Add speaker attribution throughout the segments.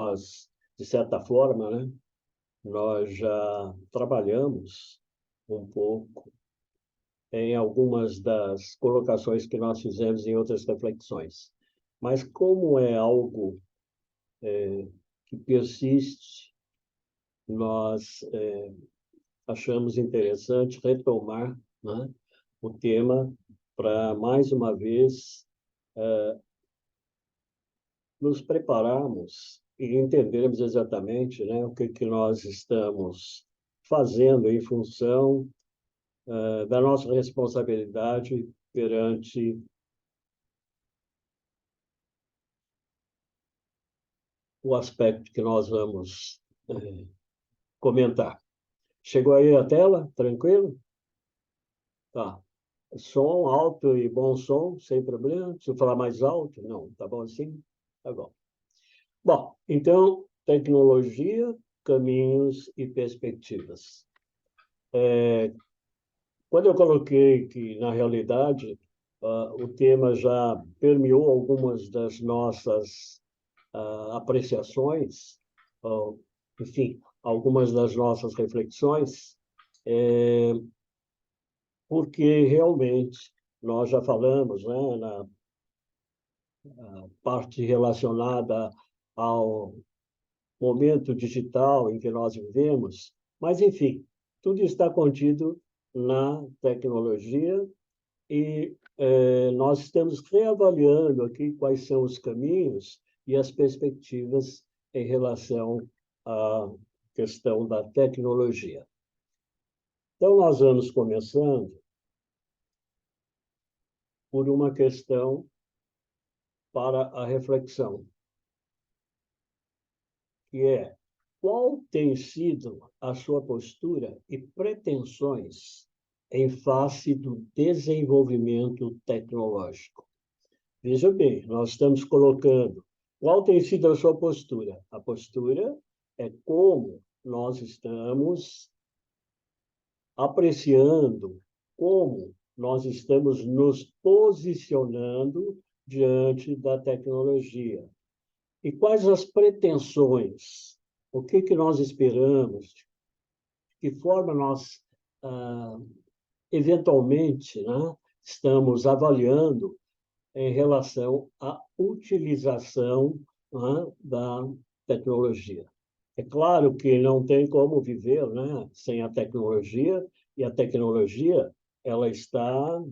Speaker 1: nós, de certa forma, né, nós já trabalhamos um pouco em algumas das colocações que nós fizemos em outras reflexões. Mas como é algo que persiste, nós achamos interessante retomar, né, o tema para, mais uma vez, nos prepararmos e entendermos exatamente, né, o que nós estamos fazendo em função da nossa responsabilidade perante o aspecto que nós vamos comentar. Chegou aí a tela? Tranquilo? Tá. Som alto e bom som, sem problema. Se eu falar mais alto? Não. Tá bom assim? Tá bom. Bom, então, tecnologia, caminhos e perspectivas. Quando eu coloquei que, na realidade, o tema já permeou algumas das nossas apreciações, enfim, algumas das nossas reflexões, porque realmente nós já falamos, né, na parte relacionada ao momento digital em que nós vivemos, mas, enfim, tudo está contido na tecnologia e nós estamos reavaliando aqui quais são os caminhos e as perspectivas em relação à questão da tecnologia. Então, nós vamos começando por uma questão para a reflexão, que é: qual tem sido a sua postura e pretensões em face do desenvolvimento tecnológico? Veja bem, nós estamos colocando qual tem sido a sua postura. A postura é como nós estamos apreciando, como nós estamos nos posicionando diante da tecnologia. E quais as pretensões? O que nós esperamos? De que forma nós, eventualmente, né, estamos avaliando em relação à utilização, né, da tecnologia? É claro que não tem como viver, né, sem a tecnologia, e a tecnologia ela está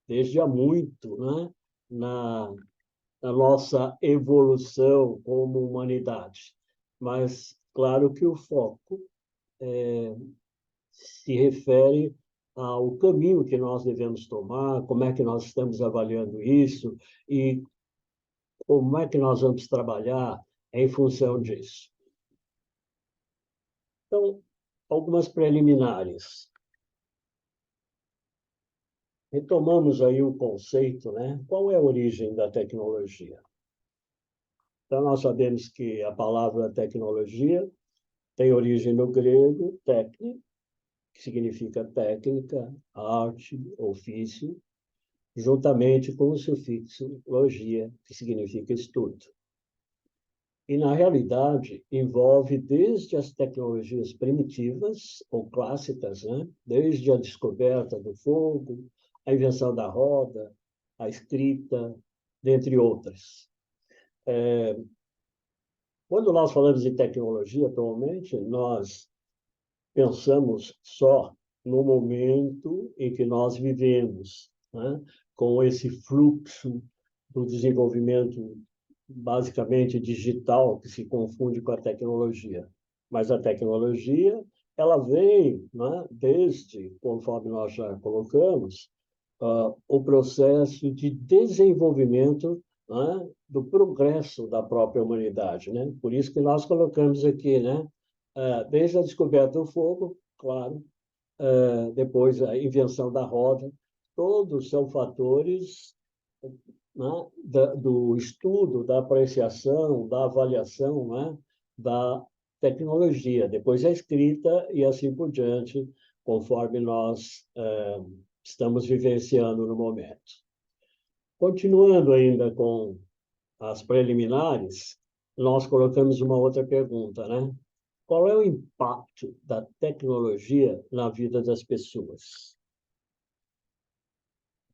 Speaker 1: desde há muito, né, na nossa evolução como humanidade. Mas, claro que o foco se refere ao caminho que nós devemos tomar, como é que nós estamos avaliando isso e como é que nós vamos trabalhar em função disso. Então, algumas preliminares. Retomamos aí o conceito, né? Qual é a origem da tecnologia? Então, nós sabemos que a palavra tecnologia tem origem no grego, técnico, que significa técnica, arte, ofício, juntamente com o sufixo logia, que significa estudo. E, na realidade, envolve desde as tecnologias primitivas ou clássicas, né? Desde a descoberta do fogo, a invenção da roda, a escrita, dentre outras. Quando nós falamos de tecnologia, atualmente, nós pensamos só no momento em que nós vivemos, né? Com esse fluxo do desenvolvimento basicamente digital, que se confunde com a tecnologia. Mas a tecnologia, ela vem, né, desde, conforme nós já colocamos, o processo de desenvolvimento, né, do progresso da própria humanidade, né? Por isso que nós colocamos aqui, né, desde a descoberta do fogo, claro, depois a invenção da roda, todos são fatores, né, do estudo, da apreciação, da avaliação, né, da tecnologia, depois a escrita e assim por diante, conforme nós estamos vivenciando no momento. Continuando ainda com as preliminares, nós colocamos uma outra pergunta, né? Qual é o impacto da tecnologia na vida das pessoas?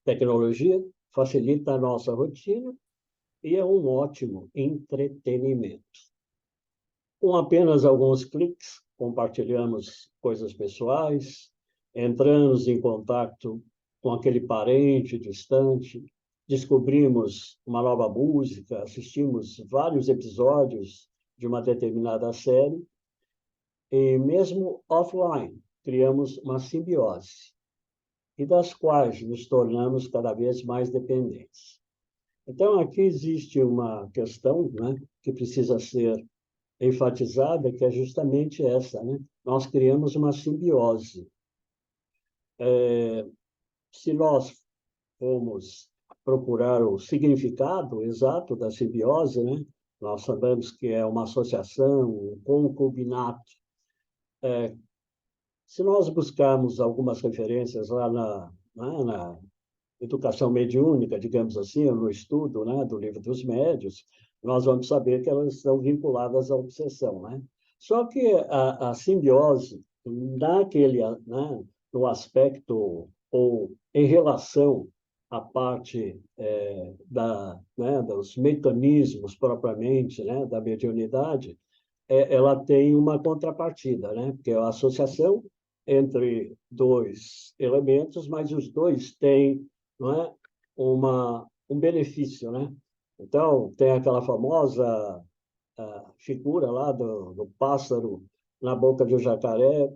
Speaker 1: Tecnologia facilita a nossa rotina e é um ótimo entretenimento. Com apenas alguns cliques, compartilhamos coisas pessoais, entramos em contato com aquele parente distante, descobrimos uma nova música, assistimos vários episódios de uma determinada série e mesmo offline criamos uma simbiose e das quais nos tornamos cada vez mais dependentes. Então, aqui existe uma questão, né, que precisa ser enfatizada, que é justamente essa, né? Nós criamos uma simbiose. Se nós formos procurar o significado exato da simbiose, né? Nós sabemos que é uma associação, um concubinato. Se nós buscarmos algumas referências lá na educação mediúnica, digamos assim, ou no estudo, né, do Livro dos Médiuns, nós vamos saber que elas estão vinculadas à obsessão, né? Só que a simbiose, naquele, né, no aspecto ou em relação à parte né, dos mecanismos propriamente, né, da mediunidade, ela tem uma contrapartida, né? Porque é a associação entre dois elementos, mas os dois têm, não é, um benefício, né? Então, tem aquela famosa figura lá do pássaro na boca do jacaré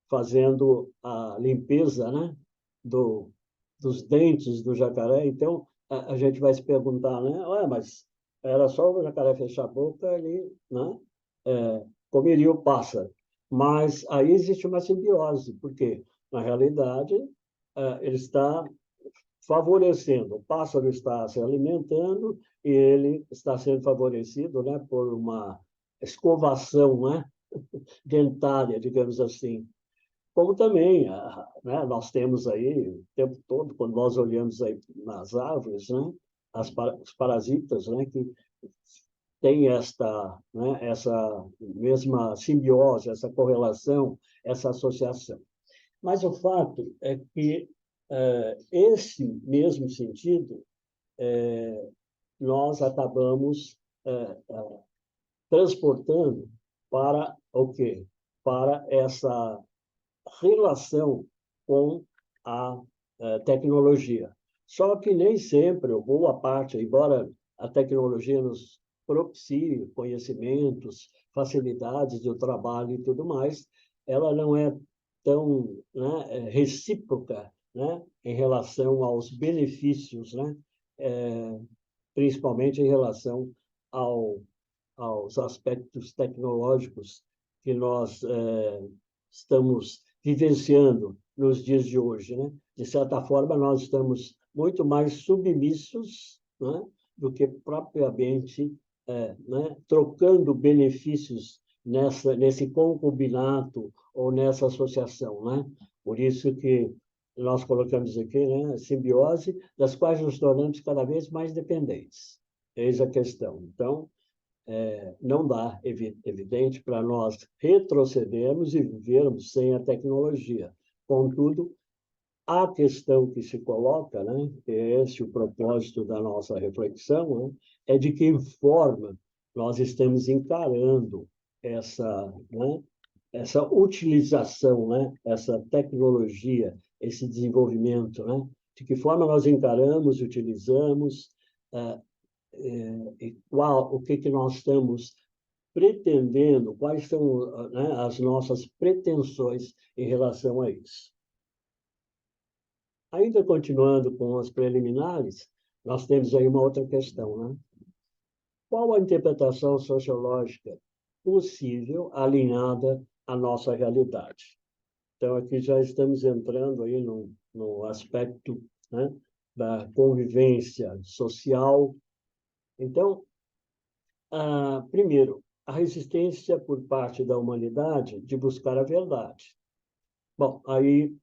Speaker 1: fazendo a limpeza, né? do, dos dentes do jacaré. Então, a gente vai se perguntar, né? Ué, mas era só o jacaré fechar a boca, ele, né? Comeria o pássaro. Mas aí existe uma simbiose, porque, na realidade, ele está favorecendo. O pássaro está se alimentando e ele está sendo favorecido, né, por uma escovação, né, dentária, digamos assim. Como também, né, nós temos aí, o tempo todo, quando nós olhamos aí nas árvores, né, os parasitas, né, que têm essa mesma simbiose, essa correlação, essa associação. Mas o fato é que esse mesmo sentido nós acabamos transportando para o quê? Para essa relação com a tecnologia. Só que nem sempre, ou boa parte, embora a tecnologia nos propicie conhecimentos, facilidades do trabalho e tudo mais, ela não é tão, né, recíproca, né, em relação aos benefícios, né, principalmente em relação ao, aos aspectos tecnológicos que nós estamos vivenciando nos dias de hoje, né? De certa forma, nós estamos muito mais submissos, né, do que propriamente né, trocando benefícios nesse concubinato ou nessa associação, né? Por isso que nós colocamos aqui, né, simbiose, das quais nos tornamos cada vez mais dependentes. Eis a questão. Então, não dá, evidente, para nós retrocedermos e vivermos sem a tecnologia. Contudo, a questão que se coloca, né, esse é o propósito da nossa reflexão, né, é de que forma nós estamos encarando né, essa utilização, né, essa tecnologia, esse desenvolvimento, né, de que forma nós encaramos, utilizamos, e o que nós estamos pretendendo, quais são, né, as nossas pretensões em relação a isso. Ainda continuando com as preliminares, nós temos aí uma outra questão, né? Qual a interpretação sociológica possível alinhada à nossa realidade? Então, aqui já estamos entrando aí no aspecto, né, da convivência social. Então, primeiro, a resistência por parte da humanidade de buscar a verdade. Bom, aí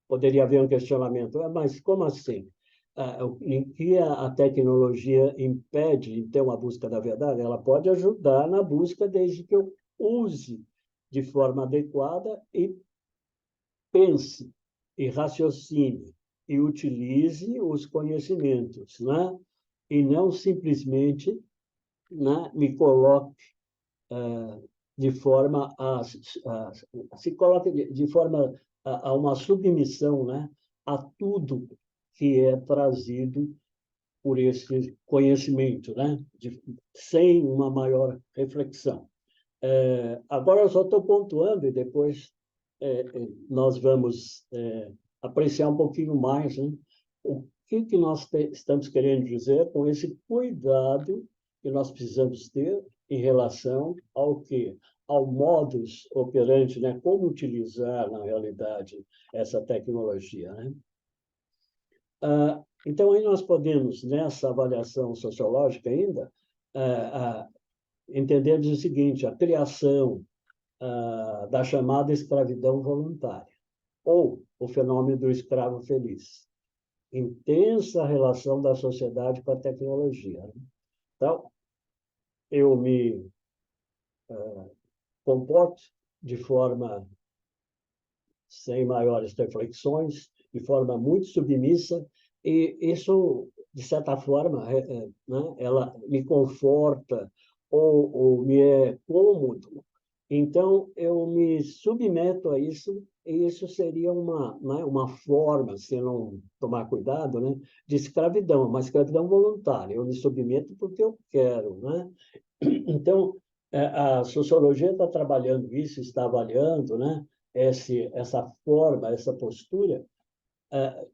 Speaker 1: poderia haver um questionamento, mas como assim? em que a tecnologia impede, então, a busca da verdade? Ela pode ajudar na busca desde que eu use de forma adequada e pense, e raciocine, e utilize os conhecimentos, né? E não simplesmente, né, me coloque de forma se coloque de forma a uma submissão, né, a tudo que é trazido por esse conhecimento, né, sem uma maior reflexão. Agora eu só estou pontuando e depois nós vamos apreciar um pouquinho mais, né, o que nós estamos querendo dizer com esse cuidado que nós precisamos ter em relação ao quê? Ao modus operandi, né? Como utilizar, na realidade, essa tecnologia, né? Então, aí nós podemos, nessa avaliação sociológica ainda, entendermos o seguinte: a criação da chamada escravidão voluntária, ou o fenômeno do escravo feliz. Intensa relação da sociedade com a tecnologia, né? Então, eu me comporto de forma sem maiores reflexões, de forma muito submissa, e isso, de certa forma, né, ela me conforta ou me é cômodo. Então, eu me submeto a isso, e isso seria né, uma forma, se não tomar cuidado, né, de escravidão, uma escravidão voluntária. Eu me submeto porque eu quero, né? Então, a sociologia está trabalhando isso, está avaliando, né, essa forma, essa postura,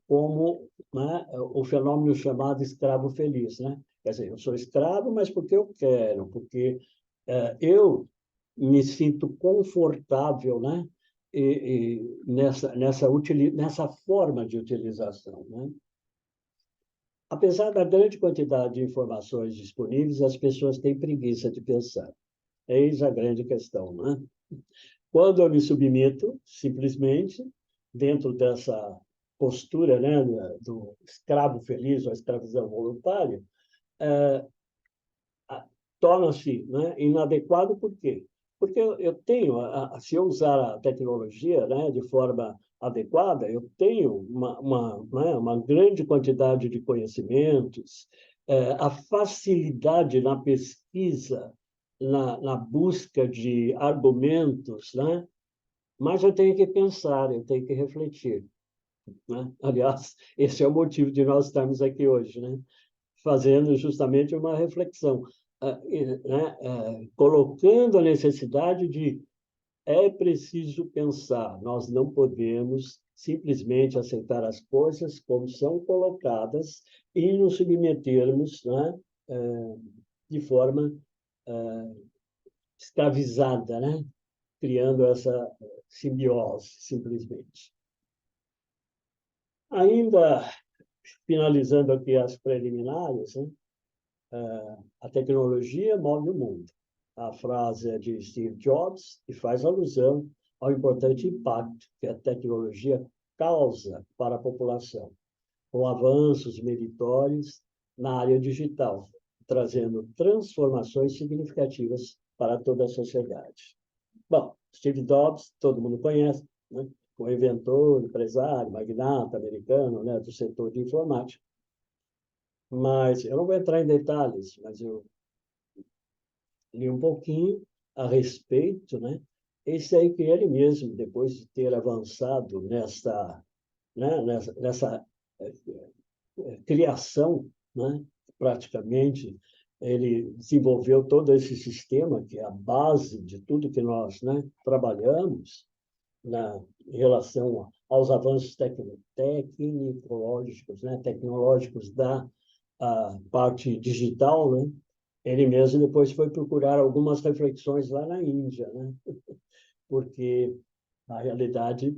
Speaker 1: como, né, o fenômeno chamado escravo feliz, né? Quer dizer, eu sou escravo, mas porque eu quero, porque eu me sinto confortável, né, nessa forma de utilização, né? Apesar da grande quantidade de informações disponíveis, as pessoas têm preguiça de pensar. Eis a grande questão, né? Quando eu me submeto, simplesmente, dentro dessa postura, né, do escravo feliz ou escravidão voluntária, torna-se, né, inadequado por quê? Porque eu tenho, se eu usar a tecnologia, né, de forma adequada, eu tenho né, uma grande quantidade de conhecimentos, a facilidade na pesquisa, na busca de argumentos, né? Mas eu tenho que pensar, eu tenho que refletir, né? Aliás, esse é o motivo de nós estarmos aqui hoje, né? Fazendo justamente uma reflexão, né? Colocando a necessidade de é preciso pensar, nós não podemos simplesmente aceitar as coisas como são colocadas e nos submetermos, né? De forma escravizada, né? Criando essa simbiose, simplesmente. Ainda finalizando aqui as preliminares, né? A tecnologia move o mundo. A frase é de Steve Jobs e faz alusão ao importante impacto que a tecnologia causa para a população, com avanços meritórios na área digital, trazendo transformações significativas para toda a sociedade. Bom, Steve Jobs, todo mundo conhece, né? O inventor, empresário, magnata americano, né, do setor de informática. Mas eu não vou entrar em detalhes, mas eu li um pouquinho a respeito, né? Esse aí que ele mesmo, depois de ter avançado né, nessa criação, né? Praticamente, ele desenvolveu todo esse sistema que é a base de tudo que nós, né, trabalhamos em relação aos avanços tecnológicos, né, tecnológicos da parte digital, né? Ele mesmo depois foi procurar algumas reflexões lá na Índia, né? Porque, na realidade,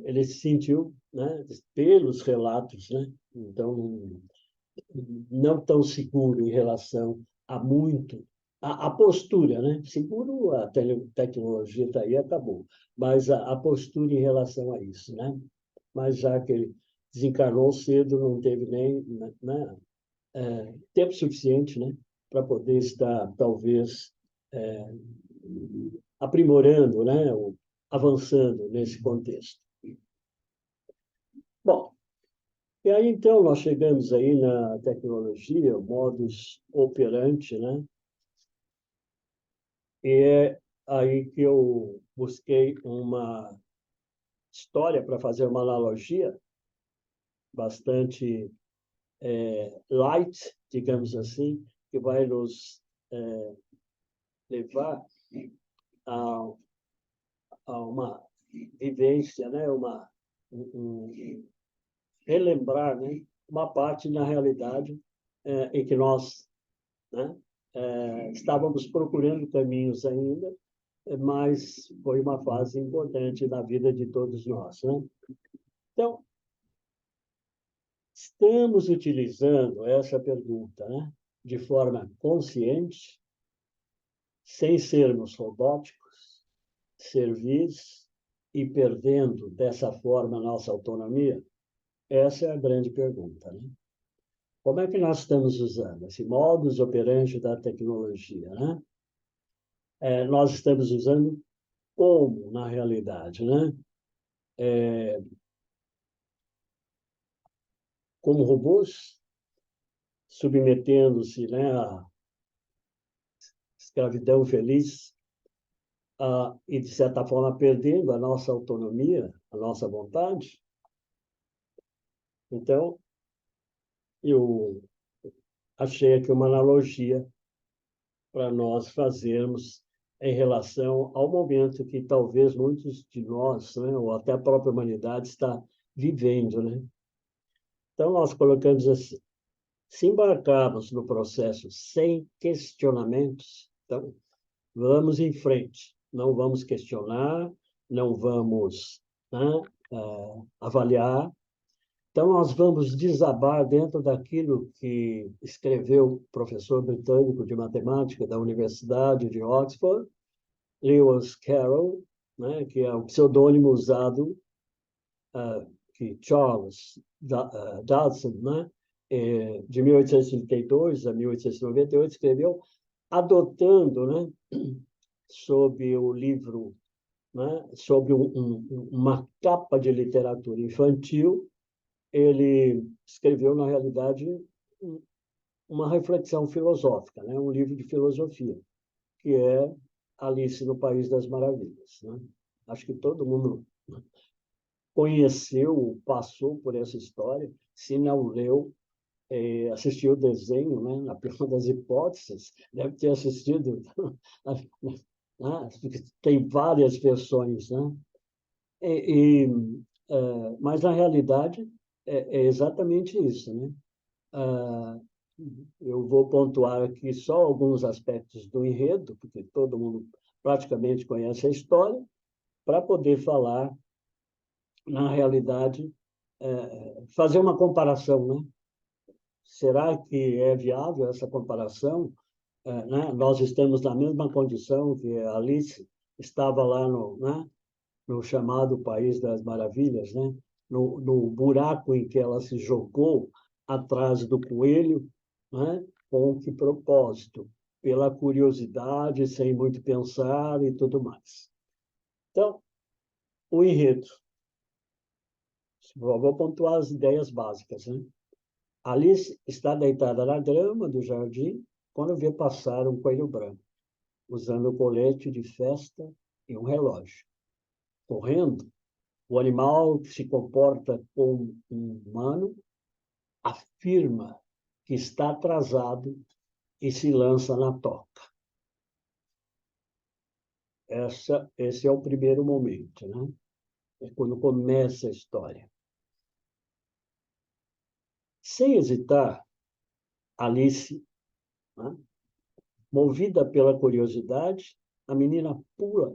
Speaker 1: ele se sentiu, né, pelos relatos, né? Então, não tão seguro em relação a muito a postura, né? Seguro a tecnologia está aí, acabou, mas a postura em relação a isso, né? Mas já que ele desencarnou cedo, não teve nem, né, tempo suficiente, né, para poder estar, talvez, aprimorando, né, ou avançando nesse contexto. Bom, e aí, então, nós chegamos aí na tecnologia, modus operandi, né? E é aí que eu busquei uma história para fazer uma analogia bastante light, digamos assim, que vai nos levar a, a uma vivência, né? Relembrar, né? Uma parte na realidade em que nós, né? Estávamos procurando caminhos ainda, mas foi uma fase importante na vida de todos nós, né? Então, estamos utilizando essa pergunta, né, de forma consciente, sem sermos robóticos, servis e perdendo dessa forma a nossa autonomia? Essa é a grande pergunta, né? Como é que nós estamos usando esse modus operandi da tecnologia, né? Nós estamos usando como, na realidade, né? Como robôs, submetendo-se, né, à escravidão feliz, e, de certa forma, perdendo a nossa autonomia, a nossa vontade. Então, eu achei aqui uma analogia para nós fazermos em relação ao momento que talvez muitos de nós, né, ou até a própria humanidade, está vivendo, né? Então, nós colocamos assim: se embarcarmos no processo sem questionamentos, então, vamos em frente, não vamos questionar, não vamos, né, avaliar. Então, nós vamos desabar dentro daquilo que escreveu o professor britânico de matemática da Universidade de Oxford, Lewis Carroll, né, que é o pseudônimo usado, que Charles Dodson, né, de 1832 a 1898, escreveu, adotando, né, sob o livro, né, sob uma capa de literatura infantil, ele escreveu, na realidade, uma reflexão filosófica, né, um livro de filosofia, que é Alice no País das Maravilhas, né? Acho que todo mundo conheceu, passou por essa história, se não leu, assistiu o desenho, né? Na pior das hipóteses, deve ter assistido. Tem várias versões, né? Mas, na realidade, é exatamente isso, né? Eu vou pontuar aqui só alguns aspectos do enredo, porque todo mundo praticamente conhece a história, para poder falar, na realidade, fazer uma comparação, né? Será que é viável essa comparação? Né? Nós estamos na mesma condição que a Alice estava lá no chamado País das Maravilhas, né? No buraco em que ela se jogou atrás do coelho, né? Com que propósito? Pela curiosidade, sem muito pensar e tudo mais. Então, o enredo. Vou pontuar as ideias básicas, né? Alice está deitada na grama do jardim quando vê passar um coelho branco, usando um colete de festa e um relógio. Correndo, o animal, que se comporta como um humano, afirma que está atrasado e se lança na toca. Esse é o primeiro momento, né? É quando começa a história. Sem hesitar, Alice, né, movida pela curiosidade, a menina pula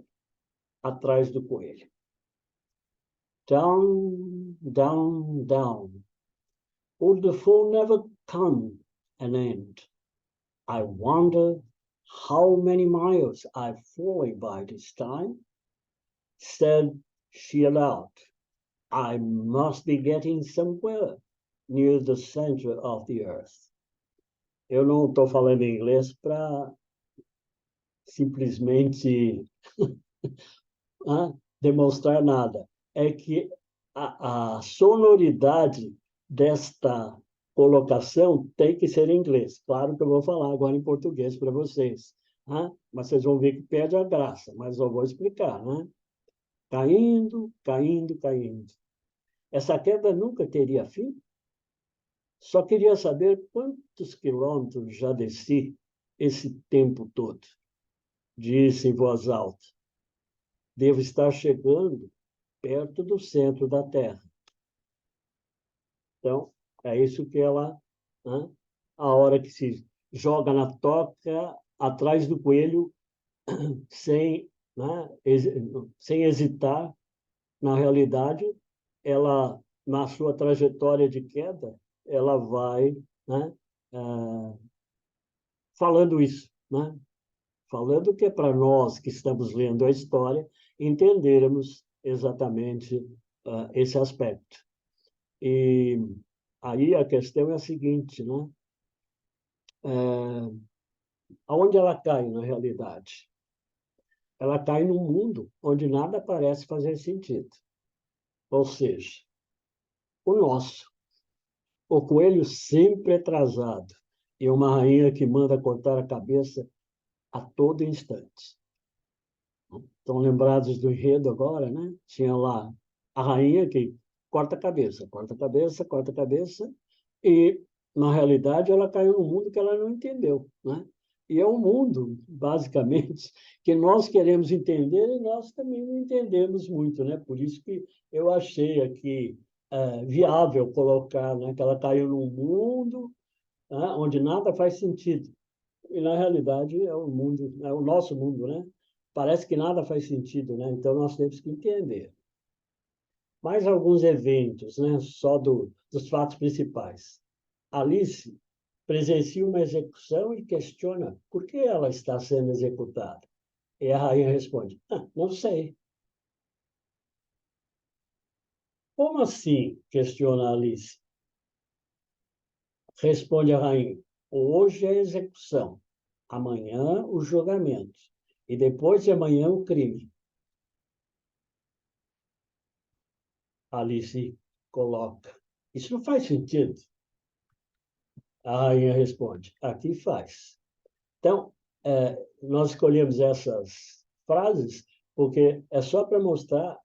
Speaker 1: atrás do coelho. Down, down, down. Would the fall never come an end? I wonder how many miles I've fallen by this time, said she aloud. I must be getting somewhere near the center of the earth. Eu não estou falando inglês para simplesmente demonstrar nada. É que a sonoridade desta colocação tem que ser em inglês. Claro que eu vou falar agora em português para vocês, mas vocês vão ver que perde a graça, mas eu vou explicar. Caindo, caindo, caindo. Essa queda nunca teria fim? Só queria saber quantos quilômetros já desci esse tempo todo. Disse em voz alta. Devo estar chegando perto do centro da Terra. Então, é isso que ela, a hora que se joga na toca, atrás do coelho, sem, sem hesitar, na realidade, ela, na sua trajetória de queda, ela vai falando isso, falando que é para nós que estamos lendo a história entendermos exatamente esse aspecto. E aí a questão é a seguinte, aonde ela cai na realidade? Ela cai num mundo onde nada parece fazer sentido. Ou seja, o nosso. O coelho sempre atrasado e uma rainha que manda cortar a cabeça a todo instante. Estão lembrados do enredo agora, né? Tinha lá a rainha que corta a cabeça, corta a cabeça, corta a cabeça, e, na realidade, ela caiu num mundo que ela não entendeu, E é um mundo, basicamente, que nós queremos entender e nós também não entendemos muito, Por isso que eu achei aqui viável colocar, que ela caiu num mundo onde nada faz sentido. E, na realidade, é o mundo, é o nosso mundo, Parece que nada faz sentido, Então, nós temos que entender. Mais alguns eventos, Só dos fatos principais. Alice presencia uma execução e questiona por que ela está sendo executada. E a rainha responde, não sei. Como assim? Questiona Alice. Responde a rainha, hoje é a execução, amanhã o julgamento, e depois de amanhã o crime. Alice coloca, isso não faz sentido. A rainha responde, aqui faz. Então, nós escolhemos essas frases porque é só para mostrar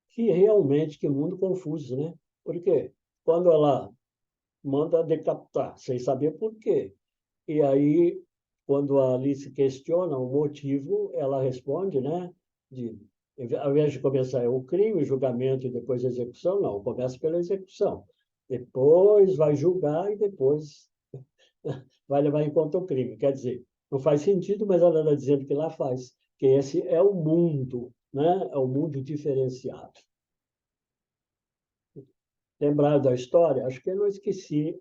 Speaker 1: que realmente que mundo confuso, Por quê? Quando ela manda decapitar, sem saber por quê. E aí, quando a Alice questiona o motivo, ela responde, ao invés de começar o crime, o julgamento e depois a execução, não, começa pela execução. Depois vai julgar e depois vai levar em conta o crime. Quer dizer, não faz sentido, mas ela está dizendo que lá faz, que esse é o mundo, É o mundo diferenciado. Lembrar da história? Acho que eu não esqueci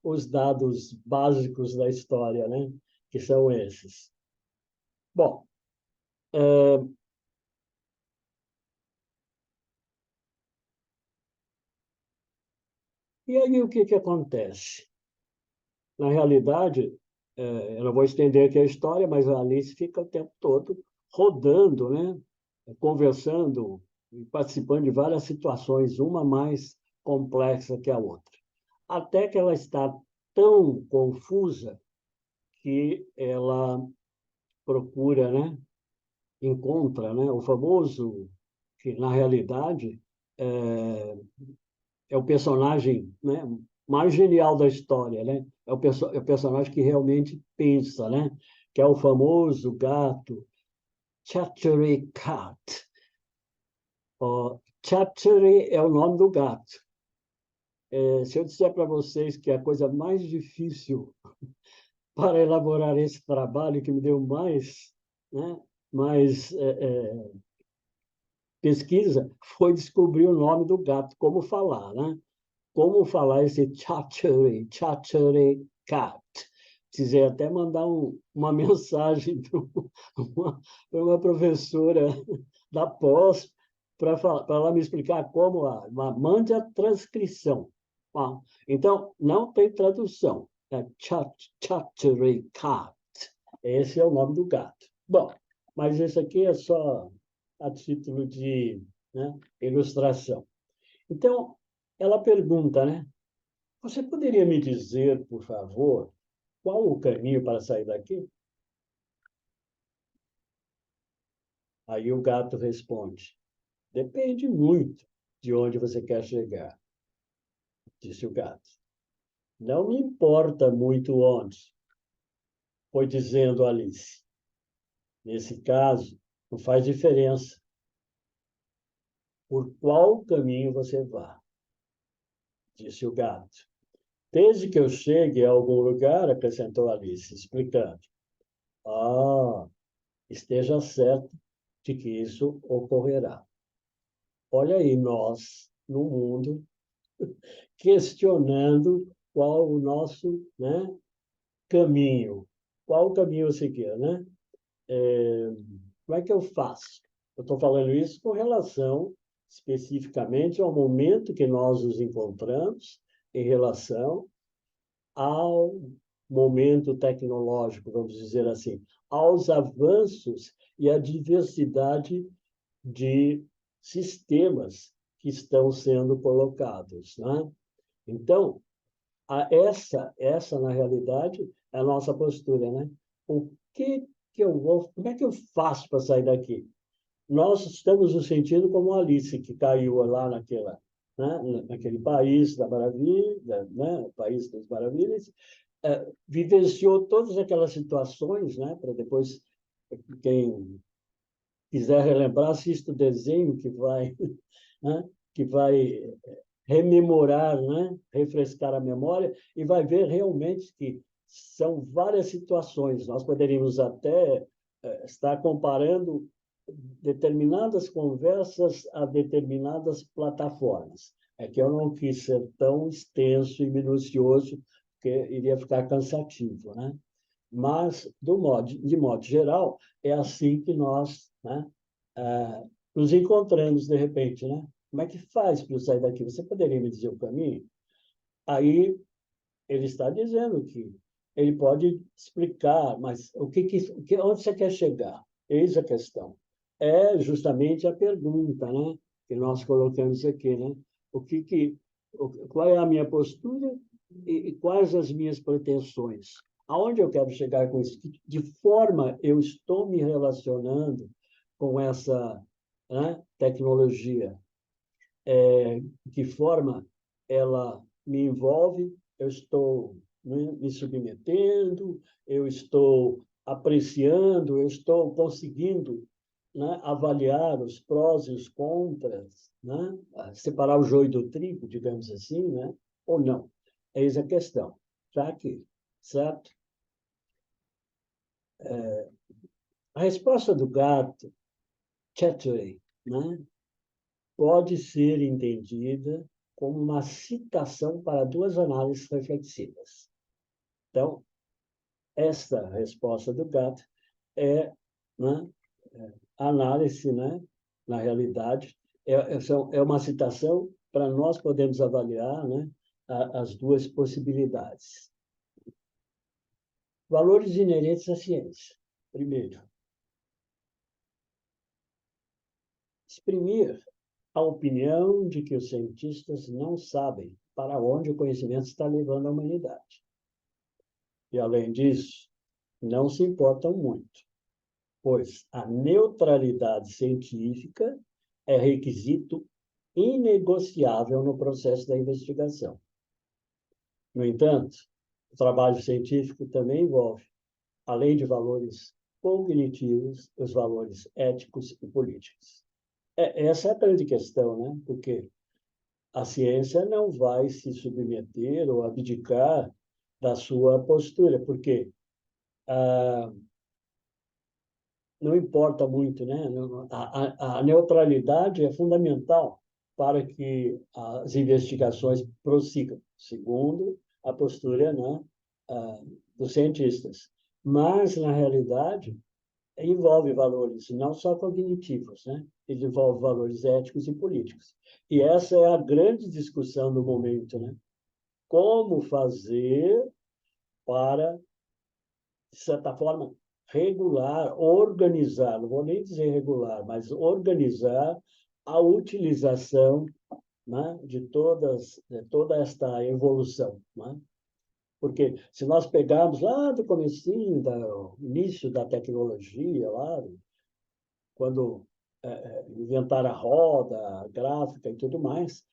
Speaker 1: os dados básicos da história, Que são esses. Bom, e aí o que acontece? Na realidade, eu não vou estender aqui a história, mas a Alice fica o tempo todo rodando, Conversando e participando de várias situações, uma mais complexa que a outra. Até que ela está tão confusa que ela procura, encontra, o famoso, que na realidade é o personagem, mais genial da história, é o personagem que realmente pensa, Que é o famoso gato Chattery Cat. Chattery é o nome do gato. Se eu disser para vocês que a coisa mais difícil para elaborar esse trabalho, que me deu mais pesquisa, foi descobrir o nome do gato, como falar, Como falar esse Chattery, Chattery Cat. Precisei até mandar uma mensagem para uma professora da pós para ela me explicar como mande a transcrição. Tá? Então, não tem tradução. É Chattery Cat. Esse é o nome do gato. Bom, mas esse aqui é só a título de, né, ilustração. Então, ela pergunta, né? Você poderia me dizer, por favor, qual o caminho para sair daqui? Aí o gato responde: depende muito de onde você quer chegar, disse o gato. Não me importa muito onde, foi dizendo Alice. Nesse caso, não faz diferença por qual caminho você vá, disse o gato. Desde que eu chegue a algum lugar, acrescentou Alice, explicando. Ah, esteja certo de que isso ocorrerá. Olha aí nós, no mundo, questionando qual o nosso, né, caminho. Qual o caminho a seguir, né? Como é que eu faço? Eu estou falando isso com relação especificamente ao momento que nós nos encontramos em relação ao momento tecnológico, vamos dizer assim, aos avanços e à diversidade de sistemas que estão sendo colocados, né? Então, na realidade, é a nossa postura, né? O que eu vou, como é que eu faço para sair daqui? Nós estamos no sentido como Alice, que caiu lá naquele país da maravilha, né? País das maravilhas, vivenciou todas aquelas situações, né? Para depois, quem quiser relembrar, assista o desenho né? Que vai rememorar, né? Refrescar a memória e vai ver realmente que são várias situações. Nós poderíamos até estar comparando determinadas conversas a determinadas plataformas. É que eu não quis ser tão extenso e minucioso, porque iria ficar cansativo, né? Mas, de modo geral, é assim que nós, né, nos encontramos de repente, né? Como é que faz para eu sair daqui? Você poderia me dizer o caminho? Aí ele está dizendo que ele pode explicar, mas onde você quer chegar? Eis a questão. É justamente a pergunta, né, que nós colocamos aqui, né? Qual é a minha postura e quais as minhas pretensões? Aonde eu quero chegar com isso? De forma eu estou me relacionando com essa, né, tecnologia? De que forma ela me envolve? Eu estou, né, me submetendo, eu estou apreciando, eu estou conseguindo, né, avaliar os prós e os contras, né? Separar o joio do trigo, digamos assim, né? Ou não? Eis a questão. Já que, certo? A resposta do gato, Chattery, né, pode ser entendida como uma citação para duas análises reflexivas. Então, esta resposta do gato é, né, análise, né, na realidade, é uma citação para nós podermos avaliar, né, as duas possibilidades. Valores inerentes à ciência. Primeiro, exprimir a opinião de que os cientistas não sabem para onde o conhecimento está levando a humanidade. E, além disso, não se importam muito, pois a neutralidade científica é requisito inegociável no processo da investigação. No entanto, o trabalho científico também envolve, além de valores cognitivos, os valores éticos e políticos. Essa é a grande questão, né? Porque a ciência não vai se submeter ou abdicar da sua postura, porque não importa muito, né? A neutralidade é fundamental para que as investigações prossigam, segundo a postura, né, dos cientistas. Mas, na realidade, envolve valores não só cognitivos, né? Ele envolve valores éticos e políticos. E essa é a grande discussão do momento, né? Como fazer para, de certa forma, regular, organizar, não vou nem dizer regular, mas organizar a utilização, né, de toda esta evolução, né? Porque se nós pegarmos lá do comecinho, do início da tecnologia, lá, quando inventaram a roda, a gráfica e tudo mais,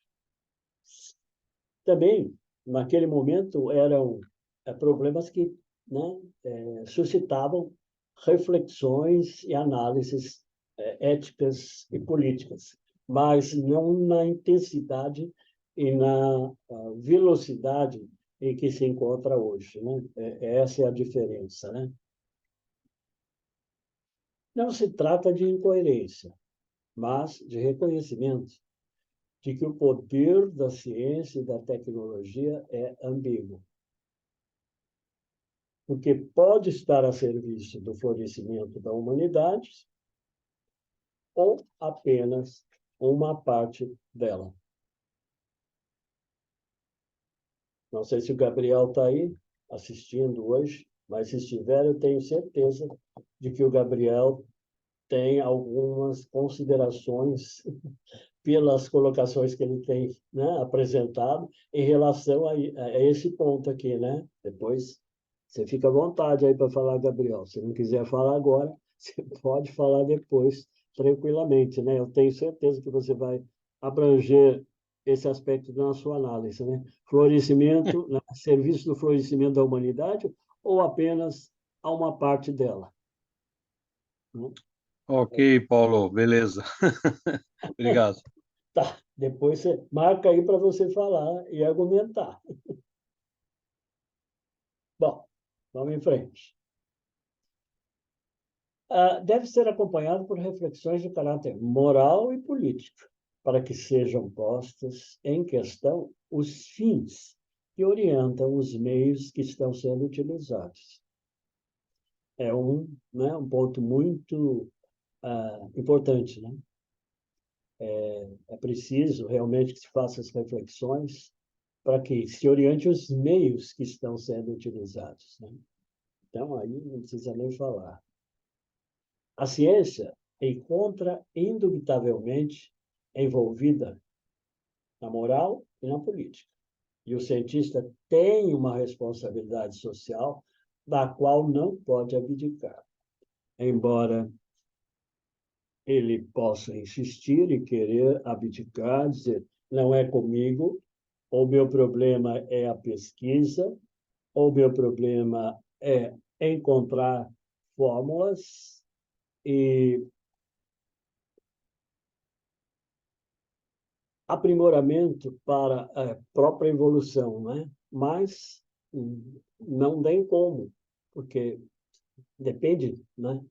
Speaker 1: também, naquele momento, eram problemas que, né, suscitavam reflexões e análises éticas e políticas, mas não na intensidade e na velocidade em que se encontra hoje, né? Essa é a diferença, né? Não se trata de incoerência, mas de reconhecimento de que o poder da ciência e da tecnologia é ambíguo, porque pode estar a serviço do florescimento da humanidade ou apenas uma parte dela. Não sei se o Gabriel está aí assistindo hoje, mas se estiver, eu tenho certeza de que o Gabriel tem algumas considerações pelas colocações que ele tem, né, apresentado em relação a esse ponto aqui, né? Depois você fica à vontade aí para falar, Gabriel. Se não quiser falar agora, você pode falar depois, tranquilamente, né? Eu tenho certeza que você vai abranger esse aspecto na sua análise, né? Florescimento, né? Serviço do florescimento da humanidade ou apenas a uma parte dela, né?
Speaker 2: Ok, Paulo, beleza. Obrigado.
Speaker 1: Tá, depois você marca aí para você falar e argumentar. Bom, vamos em frente. Deve ser acompanhado por reflexões de caráter moral e político, para que sejam postos em questão os fins que orientam os meios que estão sendo utilizados. É né, um ponto muito importante, né? É preciso realmente que se faça as reflexões para que se oriente os meios que estão sendo utilizados, né? Então, aí não precisa nem falar. A ciência encontra indubitavelmente envolvida na moral e na política. E o cientista tem uma responsabilidade social da qual não pode abdicar. Embora ele possa insistir e querer abdicar, dizer, não é comigo, ou meu problema é a pesquisa, ou meu problema é encontrar fórmulas e aprimoramento para a própria evolução, né? Mas não tem como, porque depende, né?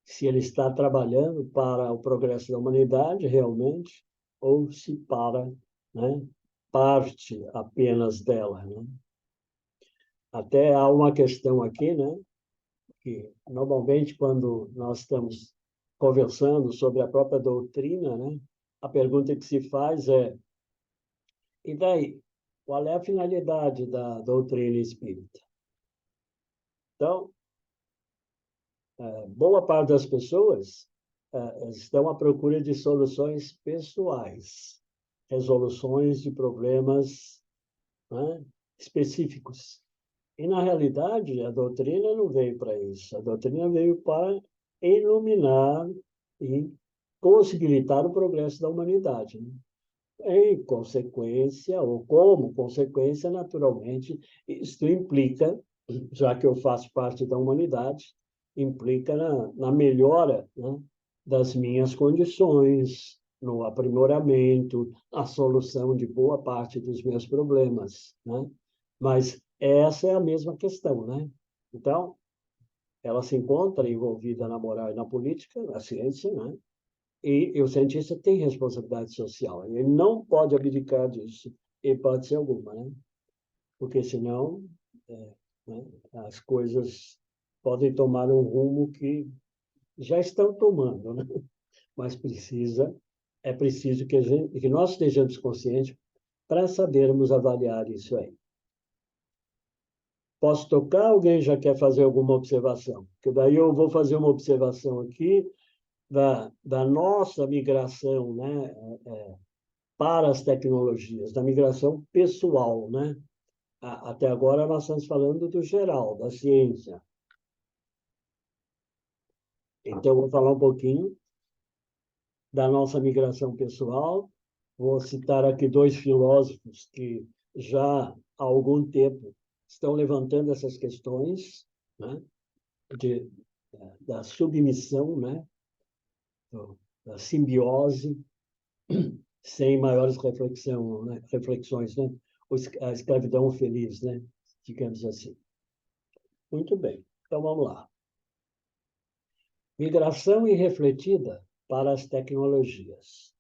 Speaker 1: Se ele está trabalhando para o progresso da humanidade realmente ou se para, né, parte apenas dela, né? Até há uma questão aqui, né, que normalmente quando nós estamos conversando sobre a própria doutrina, né, a pergunta que se faz é: e daí? Qual é a finalidade da doutrina espírita? Então, boa parte das pessoas estão à procura de soluções pessoais, resoluções de problemas, né, específicos. E, na realidade, a doutrina não veio para isso. A doutrina veio para iluminar e possibilitar o progresso da humanidade, né? Em consequência, ou como consequência, naturalmente, isto implica, já que eu faço parte da humanidade, implica na melhora, né, das minhas condições, no aprimoramento, na solução de boa parte dos meus problemas, né? Mas essa é a mesma questão, né? Então, ela se encontra envolvida na moral e na política, na ciência, né? E o cientista tem responsabilidade social. Ele não pode abdicar disso, em hipótese alguma, né? Porque senão é, né, as coisas podem tomar um rumo que já estão tomando, né? Mas é preciso que nós estejamos conscientes para sabermos avaliar isso aí. Posso tocar? Alguém já quer fazer alguma observação? Porque daí eu vou fazer uma observação aqui da nossa migração, né, para as tecnologias, da migração pessoal, né? Até agora nós estamos falando do geral, da ciência. Então, eu vou falar um pouquinho da nossa migração pessoal. Vou citar aqui dois filósofos que já há algum tempo estão levantando essas questões, né, de, da submissão, né, da simbiose, sem maiores reflexões, né? A escravidão feliz, né? Digamos assim. Muito bem, então vamos lá. Migração irrefletida para as tecnologias.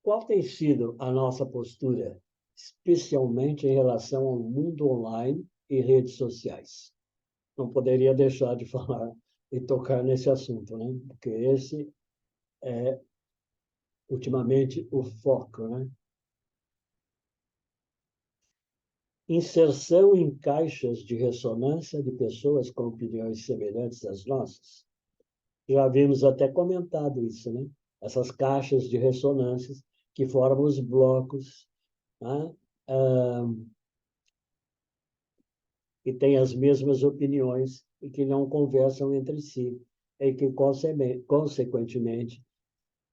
Speaker 1: Qual tem sido a nossa postura, especialmente em relação ao mundo online e redes sociais? Não poderia deixar de falar e tocar nesse assunto, né? Porque esse é, ultimamente, o foco, né? Inserção em caixas de ressonância de pessoas com opiniões semelhantes às nossas. Já havíamos até comentado isso, né? Essas caixas de ressonâncias que formam os blocos, né? Que têm as mesmas opiniões e que não conversam entre si, e que, consequentemente,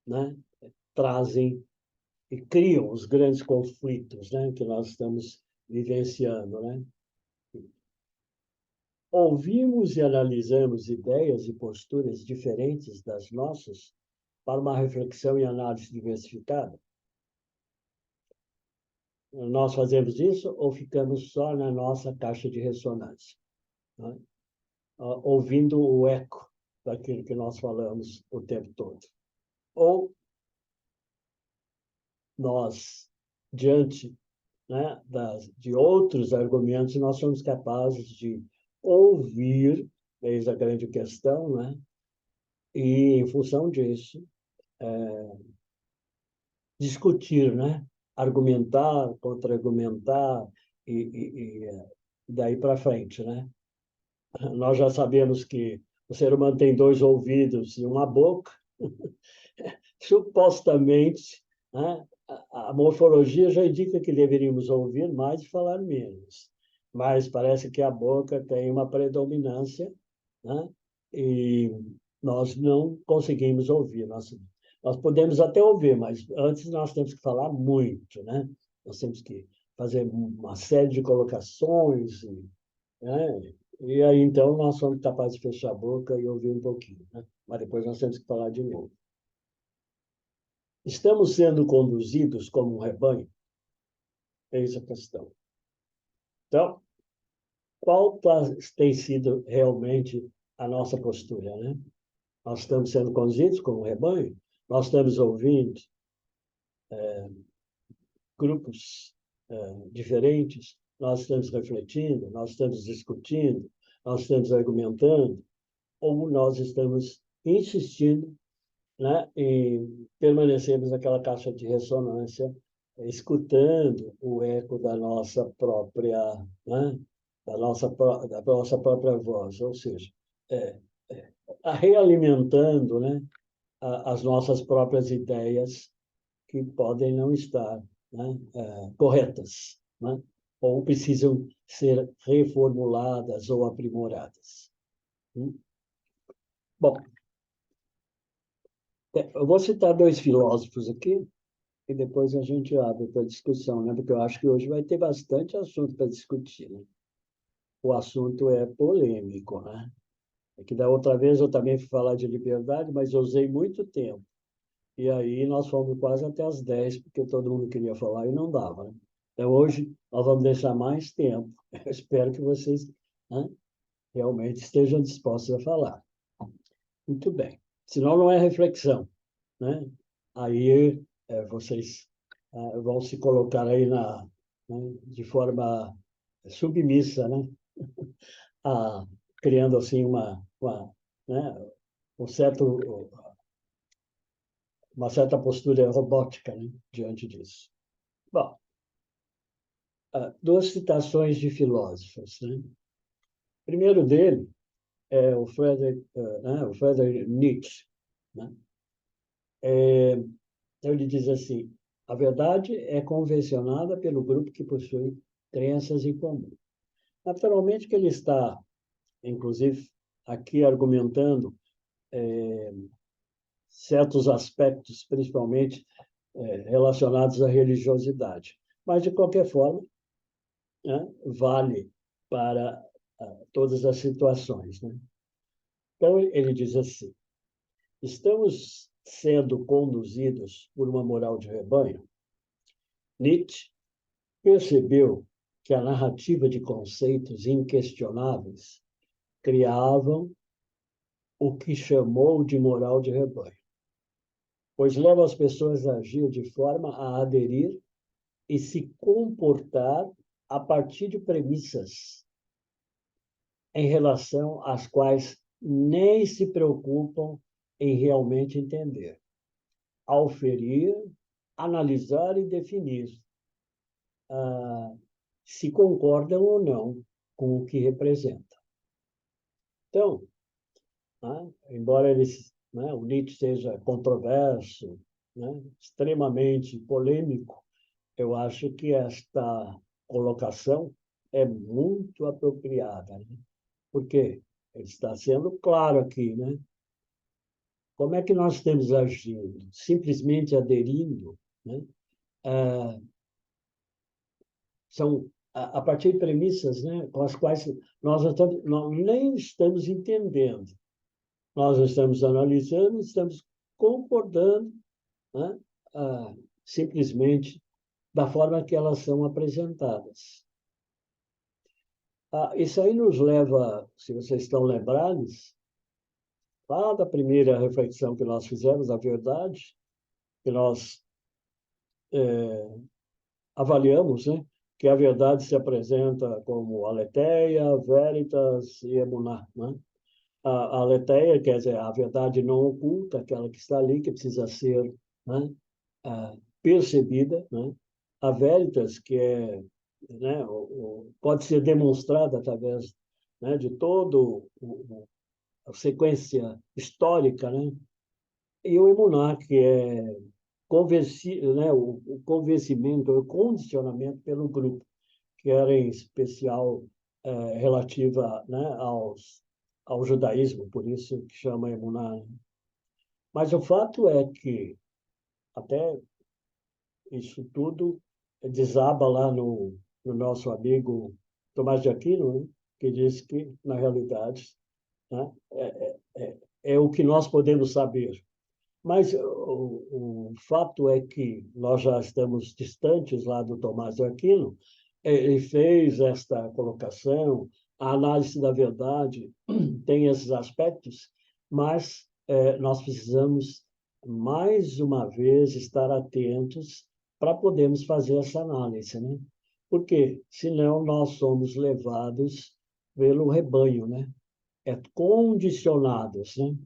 Speaker 1: né, trazem e criam os grandes conflitos, né, que nós estamos vivenciando, né? Ouvimos e analisamos ideias e posturas diferentes das nossas para uma reflexão e análise diversificada. Nós fazemos isso ou ficamos só na nossa caixa de ressonância, né? Ouvindo o eco daquilo que nós falamos o tempo todo. Ou nós, diante, né, de outros argumentos, nós somos capazes de ouvir, eis a grande questão, né? E, em função disso, discutir, né? Argumentar, contra-argumentar e daí para frente, né? Nós já sabemos que o ser humano tem dois ouvidos e uma boca. Supostamente, né, a morfologia já indica que deveríamos ouvir mais e falar menos, mas parece que a boca tem uma predominância, né, e nós não conseguimos ouvir. Nós podemos até ouvir, mas antes nós temos que falar muito, né? Nós temos que fazer uma série de colocações, né? E aí então nós somos capazes de fechar a boca e ouvir um pouquinho, né? Mas depois nós temos que falar de novo. Estamos sendo conduzidos como um rebanho? Eis a questão. Então, qual tem sido realmente a nossa postura, né? Nós estamos sendo conduzidos como um rebanho? Nós estamos ouvindo grupos diferentes? Nós estamos refletindo? Nós estamos discutindo? Nós estamos argumentando? Ou nós estamos insistindo, né, em permanecermos naquela caixa de ressonância, escutando o eco da nossa própria, né, da nossa própria voz, ou seja, é, realimentando, né, as nossas próprias ideias que podem não estar, né, corretas, né, ou precisam ser reformuladas ou aprimoradas. Bom, eu vou citar dois filósofos aqui, e depois a gente abre para discussão, né? Porque eu acho que hoje vai ter bastante assunto para discutir, né? O assunto é polêmico, né? É que da outra vez eu também fui falar de liberdade, mas eu usei muito tempo. E aí nós fomos quase até as 10, porque todo mundo queria falar e não dava, né? Então hoje nós vamos deixar mais tempo. Eu espero que vocês, né, realmente estejam dispostos a falar. Muito bem. Senão não é reflexão, né? Aí vocês vão se colocar aí né, de forma submissa, né, criando assim né, uma certa postura robótica, né, diante disso. Bom, duas citações de filósofos, né? Primeiro dele é o Friedrich Nietzsche, né? Ele diz assim: a verdade é convencionada pelo grupo que possui crenças em comum. Naturalmente que ele está, inclusive, aqui argumentando certos aspectos, principalmente relacionados à religiosidade. Mas, de qualquer forma, né, vale para todas as situações, né? Então, ele diz assim: estamos sendo conduzidos por uma moral de rebanho. Nietzsche percebeu que a narrativa de conceitos inquestionáveis criavam o que chamou de moral de rebanho, pois leva as pessoas a agir de forma a aderir e se comportar a partir de premissas em relação às quais nem se preocupam em realmente entender, auferir, analisar e definir se concordam ou não com o que representa. Então, né, embora o Nietzsche seja controverso, né, extremamente polêmico, eu acho que esta colocação é muito apropriada, né? Porque ele está sendo claro aqui, né? Como é que nós estamos agindo? Simplesmente aderindo, né? Ah, são a partir de premissas, né, com as quais nós nem estamos entendendo. Nós estamos analisando, estamos concordando, né, simplesmente da forma que elas são apresentadas. Isso aí nos leva, se vocês estão lembrados, lá da primeira reflexão que nós fizemos, a verdade, que nós avaliamos, né, que a verdade se apresenta como aletheia, veritas e emuná, né? A aletheia, quer dizer, a verdade não oculta, aquela que está ali, que precisa ser, né, percebida, né? A veritas, que é, né, pode ser demonstrada através, né, de todo a sequência histórica, né? E o emuná, que é né, o convencimento, o condicionamento pelo grupo, que era em especial relativa, né, ao judaísmo, por isso que chama emuná, né? Mas o fato é que até isso tudo desaba lá no nosso amigo Tomás de Aquino, né, que diz que, na realidade, né, é o que nós podemos saber. Mas o fato é que nós já estamos distantes lá do Tomás de Aquino. Ele fez esta colocação, a análise da verdade tem esses aspectos, mas nós precisamos, mais uma vez, estar atentos para podermos fazer essa análise, né? Porque, senão, nós somos levados pelo rebanho, né? Condicionados, né?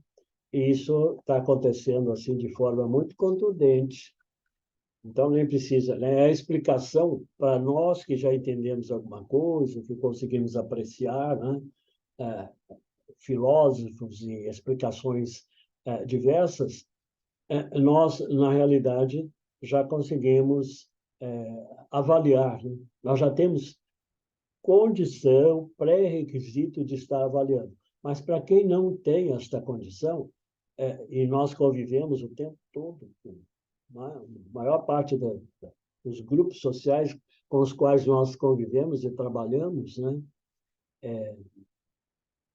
Speaker 1: E isso está acontecendo assim de forma muito contundente. Então, nem precisa, né? É a explicação para nós que já entendemos alguma coisa, que conseguimos apreciar, né? É, filósofos e explicações diversas, nós, na realidade, já conseguimos avaliar, né? Nós já temos condição, pré-requisito de estar avaliando. Mas para quem não tem esta condição, e nós convivemos o tempo todo, a maior parte dos grupos sociais com os quais nós convivemos e trabalhamos, né,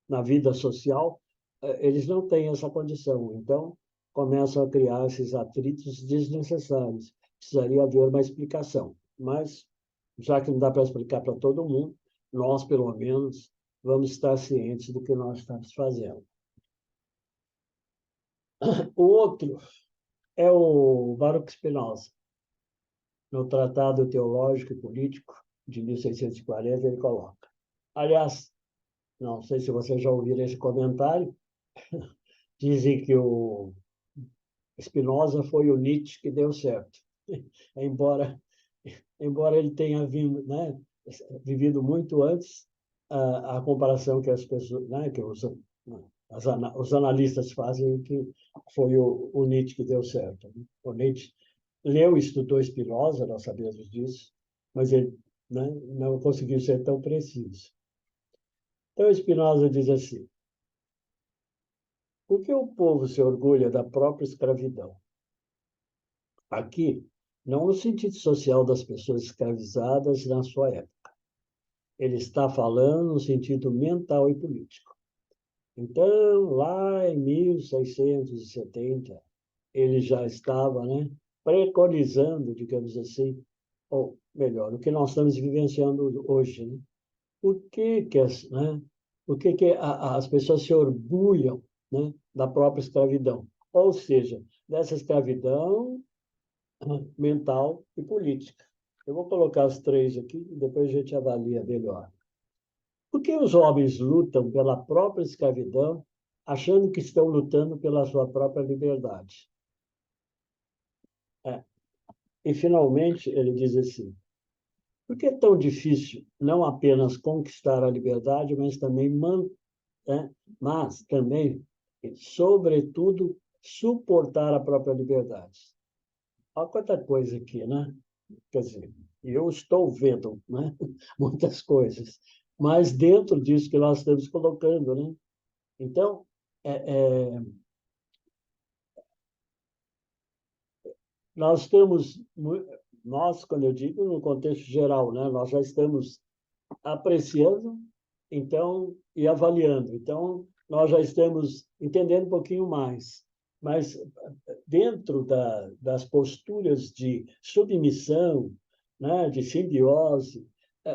Speaker 1: na vida social, eles não têm essa condição. Então, começam a criar esses atritos desnecessários. Precisaria haver uma explicação. Mas, já que não dá para explicar para todo mundo, nós, pelo menos, vamos estar cientes do que nós estamos fazendo. O outro é o Baruch Spinoza. No Tratado Teológico e Político, de 1640, ele coloca. Aliás, Não sei se você já ouviu esse comentário. Dizem que o Spinoza foi o Nietzsche que deu certo. Embora, embora ele tenha vindo, né, vivido muito antes, a comparação que as pessoas, né, que os analistas fazem é que foi o Nietzsche que deu certo. O Nietzsche leu e estudou Spinoza, nós sabemos disso, mas ele, né, não conseguiu ser tão preciso. Então, Spinoza diz assim: por que o povo se orgulha da própria escravidão? Aqui, não no sentido social das pessoas escravizadas na sua época. Ele está falando no sentido mental e político. Então, lá em 1670, ele já estava, né, preconizando, digamos assim, ou melhor, o que nós estamos vivenciando hoje, né? Por que que né, por que que as pessoas se orgulham, né, da própria escravidão? Ou seja, dessa escravidão mental e política. Eu vou colocar os três aqui e depois a gente avalia melhor. Por que os homens lutam pela própria escravidão, achando que estão lutando pela sua própria liberdade? É. E, finalmente, ele diz assim: por que é tão difícil não apenas conquistar a liberdade, mas também, e, sobretudo, suportar a própria liberdade? Olha quanta coisa aqui, né? Quer dizer, eu estou vendo, né, muitas coisas, mas dentro disso que nós estamos colocando, né? Então, é, é, nós estamos, nós, quando eu digo no contexto geral, né, nós já estamos apreciando, então, e avaliando. Então, nós já estamos entendendo um pouquinho mais. Mas dentro das posturas de submissão, né, de simbiose,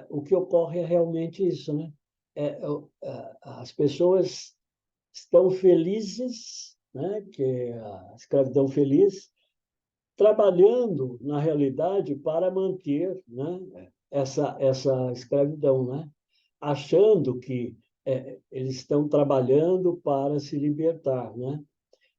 Speaker 1: o que ocorre é realmente isso, né? As pessoas estão felizes, né, que é a escravidão feliz, trabalhando, na realidade, para manter, né, essa escravidão, né? Achando que eles estão trabalhando para se libertar, né?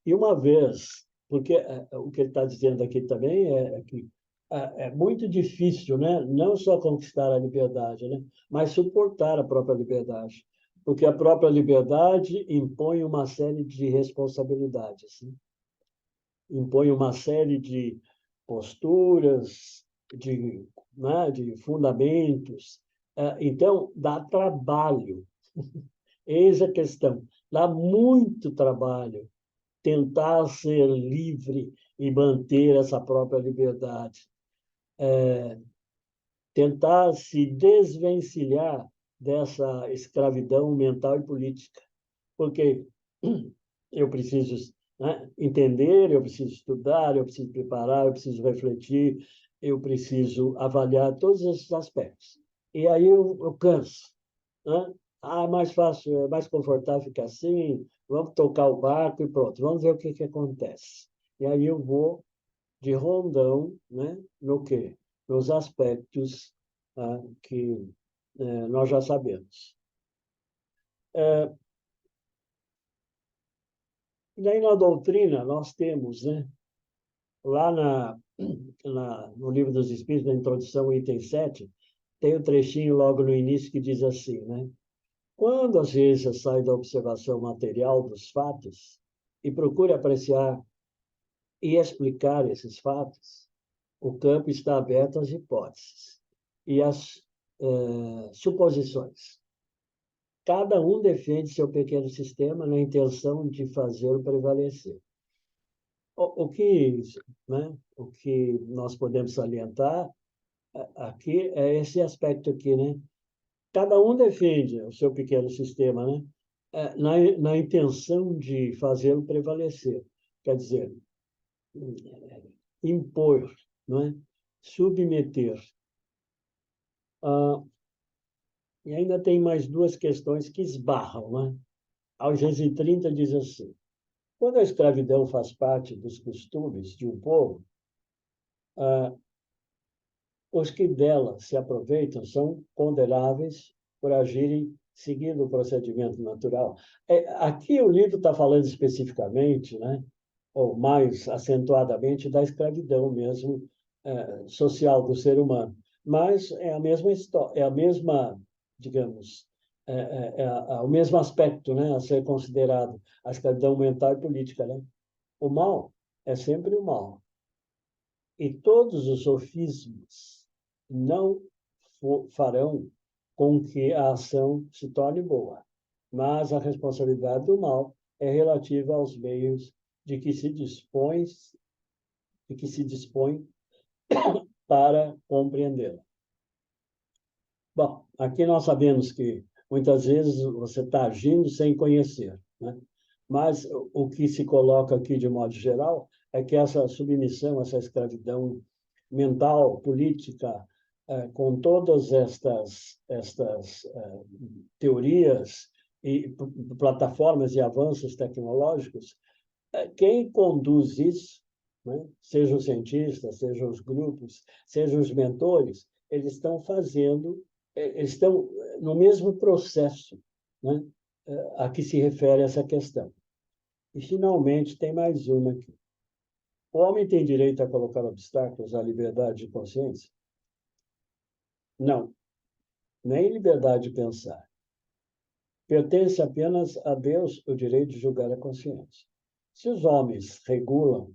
Speaker 1: E uma vez, porque o que ele está dizendo aqui também é que é muito difícil, né? Não só conquistar a liberdade, né? Mas suportar a própria liberdade, porque a própria liberdade impõe uma série de responsabilidades, né? Impõe uma série de posturas, de fundamentos. Então, dá trabalho. Eis a questão. Dá muito trabalho tentar ser livre e manter essa própria liberdade. Tentar se desvencilhar dessa escravidão mental e política. Porque eu preciso, né, entender, eu preciso estudar, eu preciso preparar, eu preciso refletir, eu preciso avaliar todos esses aspectos. E aí eu canso, né? Ah, é mais fácil, é mais confortável ficar assim, vamos tocar o barco e pronto, vamos ver o que que acontece. E aí eu vou de rondão, né, no quê? Nos aspectos que nós já sabemos. E daí na doutrina nós temos, né, lá no Livro dos Espíritos, na introdução, item 7, tem um trechinho logo no início que diz assim, né? Quando a ciência sai da observação material dos fatos e procura apreciar e explicar esses fatos, o campo está aberto às hipóteses e às suposições. Cada um defende seu pequeno sistema na intenção de fazê-lo prevalecer. O que nós podemos salientar aqui é esse aspecto aqui, né? Cada um defende o seu pequeno sistema, né? Na intenção de fazê-lo prevalecer. Quer dizer, impor, não é? Submeter. Ah, e ainda tem mais duas questões que esbarram, né? A 230 diz assim: quando a escravidão faz parte dos costumes de um povo, ah, os que dela se aproveitam são condenáveis por agirem seguindo o procedimento natural. Aqui o livro está falando especificamente, né, ou mais acentuadamente, da escravidão mesmo, social do ser humano. Mas é a mesma história, é a mesma, digamos, o mesmo aspecto, né, a ser considerado, a escravidão mental e política, né? O mal é sempre o mal. E todos os sofismas não farão com que a ação se torne boa, mas a responsabilidade do mal é relativa aos meios de que se dispõe para compreendê-la. Bom, aqui nós sabemos que muitas vezes você está agindo sem conhecer, né? Mas o que se coloca aqui, de modo geral, é que essa submissão, essa escravidão mental, política, com todas estas teorias e plataformas e avanços tecnológicos, quem conduz isso, né? Sejam os cientistas, sejam os grupos, sejam os mentores, eles estão no mesmo processo, né, a que se refere essa questão. E, finalmente, tem mais uma aqui. O homem tem direito a colocar obstáculos à liberdade de consciência? Não, nem liberdade de pensar. Pertence apenas a Deus o direito de julgar a consciência. Se os homens regulam,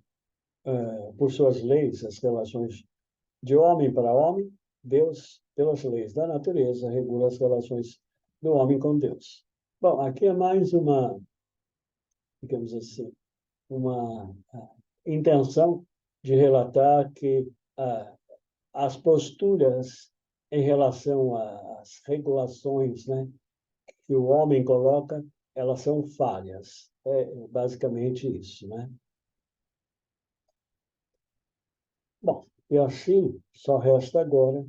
Speaker 1: por suas leis, as relações de homem para homem, Deus, pelas leis da natureza, regula as relações do homem com Deus. Bom, aqui é mais uma, digamos assim, uma intenção de relatar que as posturas em relação às regulações, né, que o homem coloca, elas são falhas. É basicamente isso, né? Bom, e assim só resta agora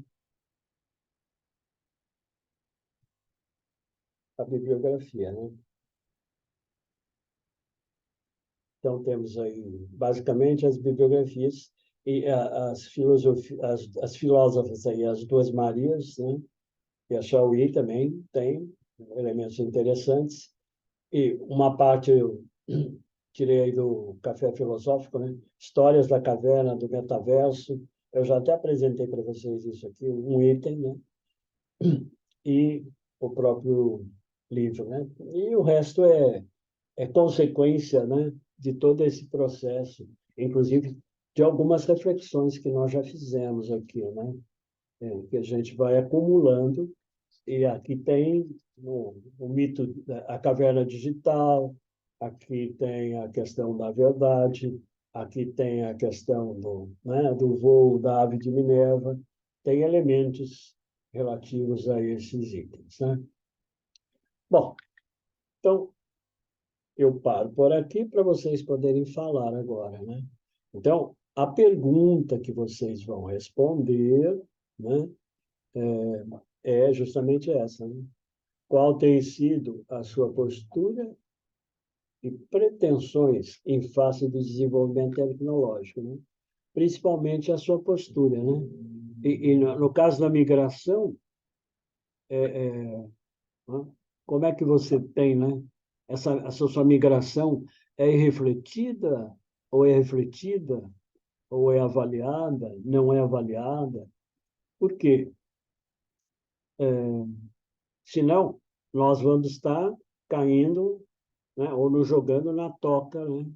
Speaker 1: a bibliografia, né? Então, temos aí, basicamente, as bibliografias e as filósofas aí, as duas Marias, né? E a Chauí também tem elementos interessantes. E uma parte eu tirei aí do Café Filosófico, né? Histórias da Caverna, do Metaverso. Eu já até apresentei para vocês isso aqui, um item, né? E o próprio livro, né? E o resto é consequência, né, de todo esse processo, inclusive de algumas reflexões que nós já fizemos aqui, né? Que a gente vai acumulando, e aqui tem o mito da caverna digital, aqui tem a questão da verdade, aqui tem a questão do voo da ave de Minerva, tem elementos relativos a esses itens, né? Bom, então, eu paro por aqui para vocês poderem falar agora, né? Então, a pergunta que vocês vão responder, né, é justamente essa, né? Qual tem sido a sua postura e pretensões em face do desenvolvimento tecnológico, né? Principalmente a sua postura, né? E no caso da migração, né, como é que você tem, né? Essa sua migração é refletida ou é refletida ou é avaliada, não é avaliada? Por quê? Senão, nós vamos estar caindo, né, ou nos jogando na toca, né,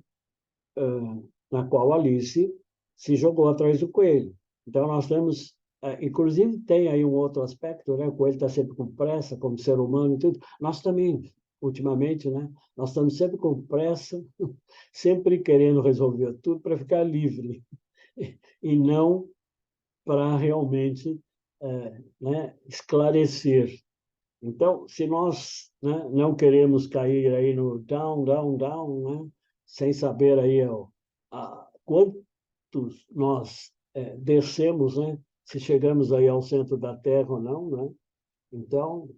Speaker 1: na qual Alice se jogou atrás do coelho. Então, nós temos, inclusive, tem aí um outro aspecto, né? O coelho está sempre com pressa, como ser humano e tudo. Nós também, ultimamente, né? Nós estamos sempre com pressa, sempre querendo resolver tudo para ficar livre, e não para realmente, né, esclarecer. Então, se nós, né, não queremos cair aí no down, down, down, né, sem saber aí quantos nós descemos, né, se chegamos aí ao centro da Terra ou não, né? Então,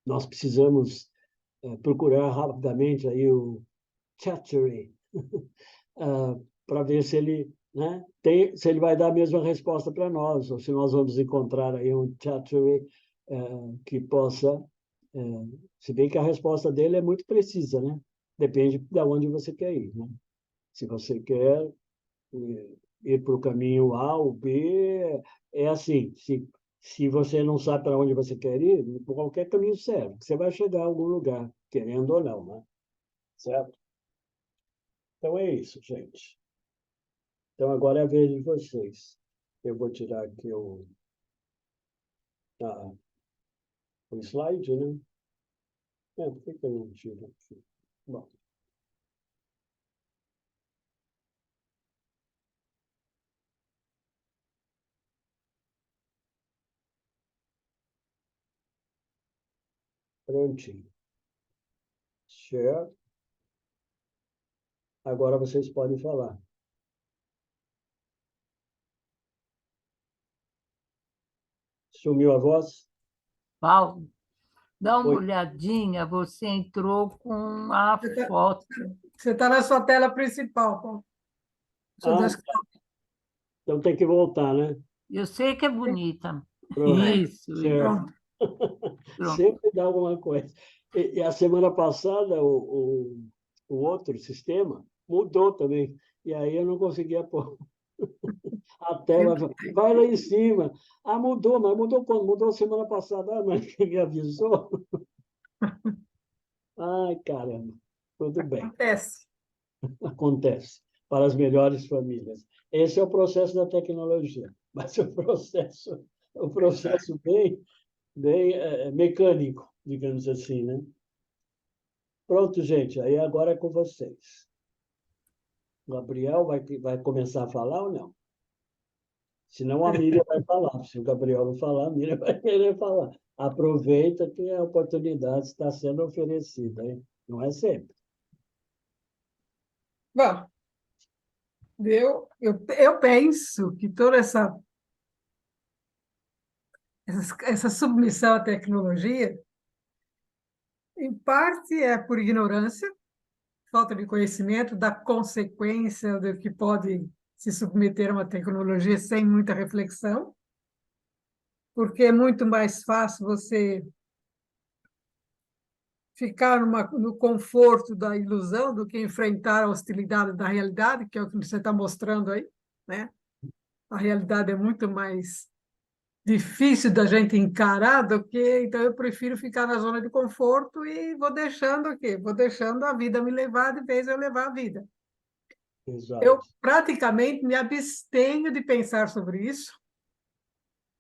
Speaker 1: nós precisamos procurar rapidamente aí o Chattery, para ver se ele, né, se ele vai dar a mesma resposta para nós, ou se nós vamos encontrar aí um Chattery que possa... se bem que a resposta dele é muito precisa, né? Depende de onde você quer ir, né? Se você quer ir para o caminho A ou B, é assim, se você não sabe para onde você quer ir, qualquer caminho serve, você vai chegar a algum lugar, querendo ou não, né? Certo? Então é isso, gente. Então agora é a vez de vocês. Eu vou tirar aqui ah, o slide, né? Por que eu não tiro aqui? Bom, prontinho. Share. Agora vocês podem falar. Sumiu a voz?
Speaker 3: Paulo, dá uma
Speaker 1: Oi.
Speaker 3: olhadinha, você entrou com a foto.
Speaker 4: Você está na sua tela principal, Paulo. Seu
Speaker 1: Ah,
Speaker 4: desktop.
Speaker 1: então tem que voltar, né?
Speaker 3: Eu sei que é bonita.
Speaker 1: Pronto.
Speaker 3: Isso.
Speaker 1: Certo.
Speaker 3: Pronto.
Speaker 1: Sempre dá alguma coisa. E a semana passada, o outro sistema mudou também. E aí eu não conseguia pôr a tela. Vai lá em cima. Ah, mudou, mas mudou quando? Mudou semana passada. Ah, mas quem me avisou? Ai, caramba. Tudo bem.
Speaker 4: Acontece.
Speaker 1: Acontece para as melhores famílias. Esse é o processo da tecnologia, mas o processo bem mecânico, digamos assim, né? Pronto, gente, aí agora é com vocês. O Gabriel vai começar a falar ou não? Senão a Miriam vai falar. Se o Gabriel não falar, a Miriam vai querer falar. Aproveita que a oportunidade está sendo oferecida, hein? Não é sempre.
Speaker 4: Bom, eu penso que toda essa submissão à tecnologia, em parte, é por ignorância, falta de conhecimento da consequência do que pode se submeter a uma tecnologia sem muita reflexão, porque é muito mais fácil você ficar no conforto da ilusão do que enfrentar a hostilidade da realidade, que é o que você está mostrando aí, né? A realidade é muito mais difícil da gente encarar do que, então eu prefiro ficar na zona de conforto e vou deixando o quê? Vou deixando a vida me levar de vez eu levar a vida.
Speaker 1: Exato.
Speaker 4: Eu praticamente me abstenho de pensar sobre isso,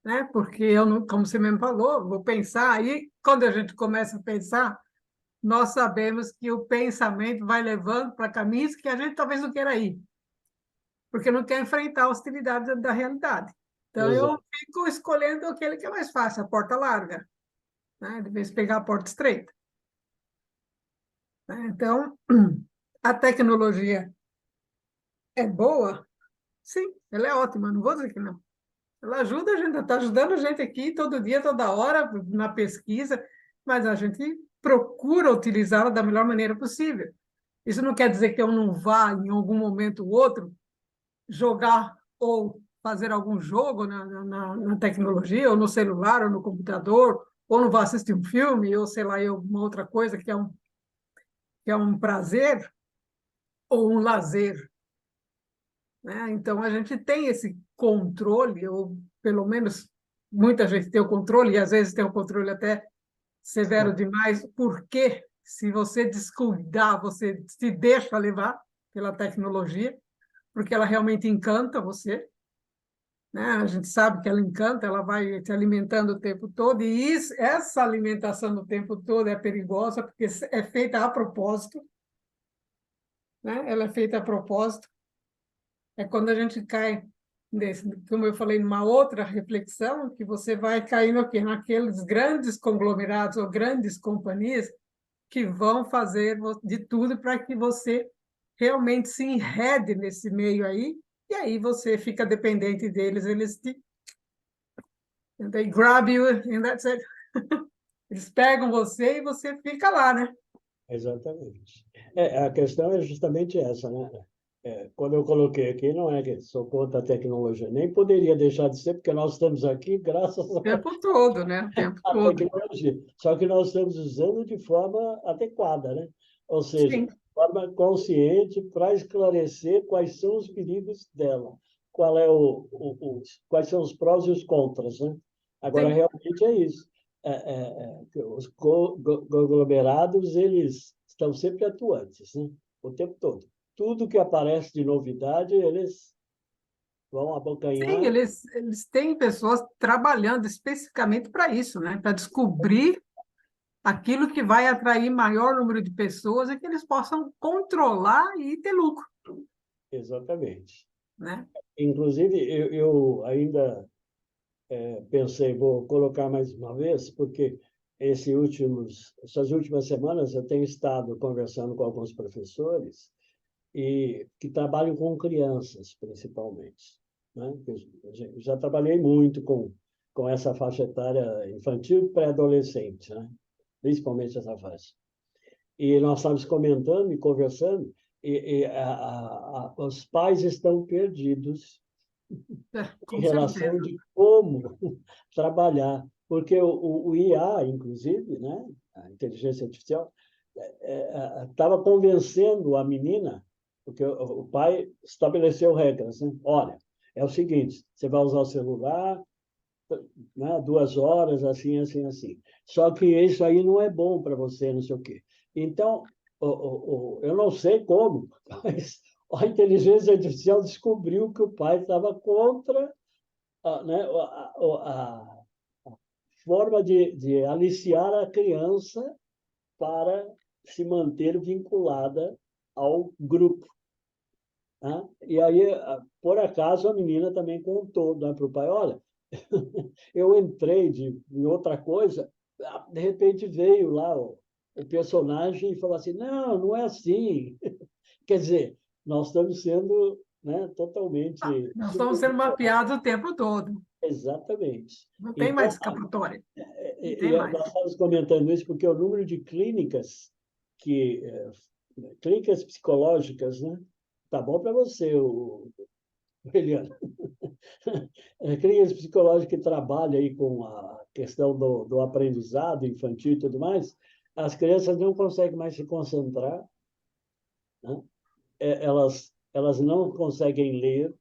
Speaker 4: né? Porque eu não, como você mesmo falou, vou pensar aí, quando a gente começa a pensar, nós sabemos que o pensamento vai levando para caminhos que a gente talvez não queira ir, porque não quer enfrentar a hostilidade da realidade. Então, eu
Speaker 1: Exato.
Speaker 4: fico escolhendo aquele que é mais fácil, a porta larga, né? De vez de pegar a porta estreita. Né? Então, a tecnologia é boa? Sim, ela é ótima, não vou dizer que não. Ela ajuda a gente, está ajudando a gente aqui todo dia, toda hora, na pesquisa, mas a gente procura utilizá-la da melhor maneira possível. Isso não quer dizer que eu não vá, em algum momento ou outro, jogar ou fazer algum jogo na tecnologia, ou no celular, ou no computador, ou não vá assistir um filme, ou sei lá, uma outra coisa que é um prazer ou um lazer. Né? Então, a gente tem esse controle, ou pelo menos muita gente tem o controle, e às vezes tem o controle até severo demais, porque se você descuidar, você se deixa levar pela tecnologia, porque ela realmente encanta você, né? A gente sabe que ela encanta, ela vai te alimentando o tempo todo, e essa alimentação do tempo todo é perigosa, porque é feita a propósito, né? Ela é feita a propósito. É quando a gente cai, como eu falei, numa outra reflexão, que você vai cair no quê? Naqueles grandes conglomerados ou grandes companhias que vão fazer de tudo para que você realmente se enrede nesse meio aí, e aí você fica dependente deles, eles they grab you and that's it. Eles pegam você e você fica lá, né?
Speaker 1: Exatamente. A questão é justamente essa, né? quando eu coloquei aqui, não é que sou contra a tecnologia, nem poderia deixar de ser, porque nós estamos aqui graças
Speaker 4: O tempo todo, né? O tempo
Speaker 1: à
Speaker 4: todo.
Speaker 1: tecnologia. Só que nós estamos usando de forma adequada, né? Ou seja,
Speaker 4: Sim,
Speaker 1: de forma consciente para esclarecer quais são os perigos dela, qual é quais são os prós e os contras, né? Agora,
Speaker 4: sim.
Speaker 1: realmente é isso. Que os conglomerados, eles estão sempre atuantes, né? O tempo todo. Tudo que aparece de novidade, eles vão
Speaker 4: Sim,
Speaker 1: abocanhar.
Speaker 4: eles têm pessoas trabalhando especificamente para isso, né? Para descobrir aquilo que vai atrair maior número de pessoas e que eles possam controlar e ter lucro,
Speaker 1: Exatamente.
Speaker 4: né?
Speaker 1: Inclusive, eu ainda pensei, vou colocar mais uma vez, porque essas últimas semanas eu tenho estado conversando com alguns professores e que trabalham com crianças, principalmente, né? Eu já trabalhei muito com essa faixa etária infantil e pré-adolescente, né? Principalmente essa faixa. E nós estávamos comentando e conversando, os pais estão perdidos em
Speaker 4: Com
Speaker 1: relação
Speaker 4: certeza.
Speaker 1: de como trabalhar, porque o IA, inclusive, né, a inteligência artificial, estava convencendo a menina, porque o pai estabeleceu regras, né? Olha, é o seguinte, você vai usar o celular, né, 2 horas, assim, assim, assim. Só que isso aí não é bom para você, não sei o quê. Então, eu não sei como, mas a inteligência artificial descobriu que o pai estava contra né, a forma de aliciar a criança para se manter vinculada ao grupo. Né? E aí, por acaso, a menina também contou, né, para o pai, olha, eu entrei em outra coisa, de repente veio lá o personagem e falou assim, não, não é assim. Quer dizer, nós estamos sendo, né, totalmente
Speaker 4: Nós estamos sendo
Speaker 1: supervisionados.
Speaker 4: mapeados o tempo todo.
Speaker 1: Exatamente.
Speaker 4: Não tem mais
Speaker 1: Então,
Speaker 4: escapatória. Não tem mais.
Speaker 1: nós estamos comentando isso porque o número de clínicas clínicas psicológicas, né? Tá bom para você, Eliana. Clínicas psicológicas que trabalham aí com a questão do aprendizado infantil e tudo mais, as crianças não conseguem mais se concentrar, né? Elas não conseguem ler,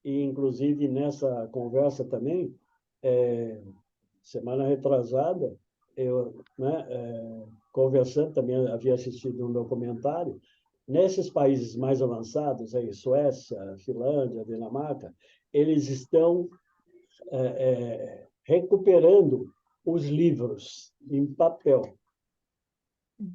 Speaker 1: e inclusive nessa conversa também, semana retrasada, eu, né, conversando, também havia assistido um documentário, nesses países mais avançados, aí, Suécia, Finlândia, Dinamarca, eles estão recuperando os livros em papel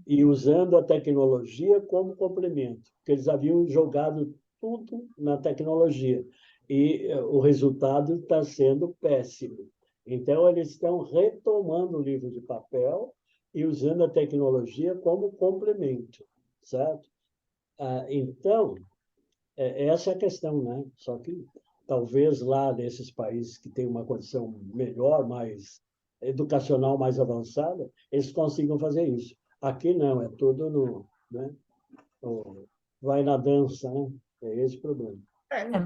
Speaker 1: e usando a tecnologia como complemento, porque eles haviam jogado tudo na tecnologia e o resultado está sendo péssimo. Então, eles estão retomando o livro de papel e usando a tecnologia como complemento, certo? Então, essa é a questão, né? Só que talvez lá nesses países que têm uma condição melhor, mais educacional, mais avançada, eles consigam fazer isso. Aqui não, é tudo né? Vai na dança, né? É esse o problema.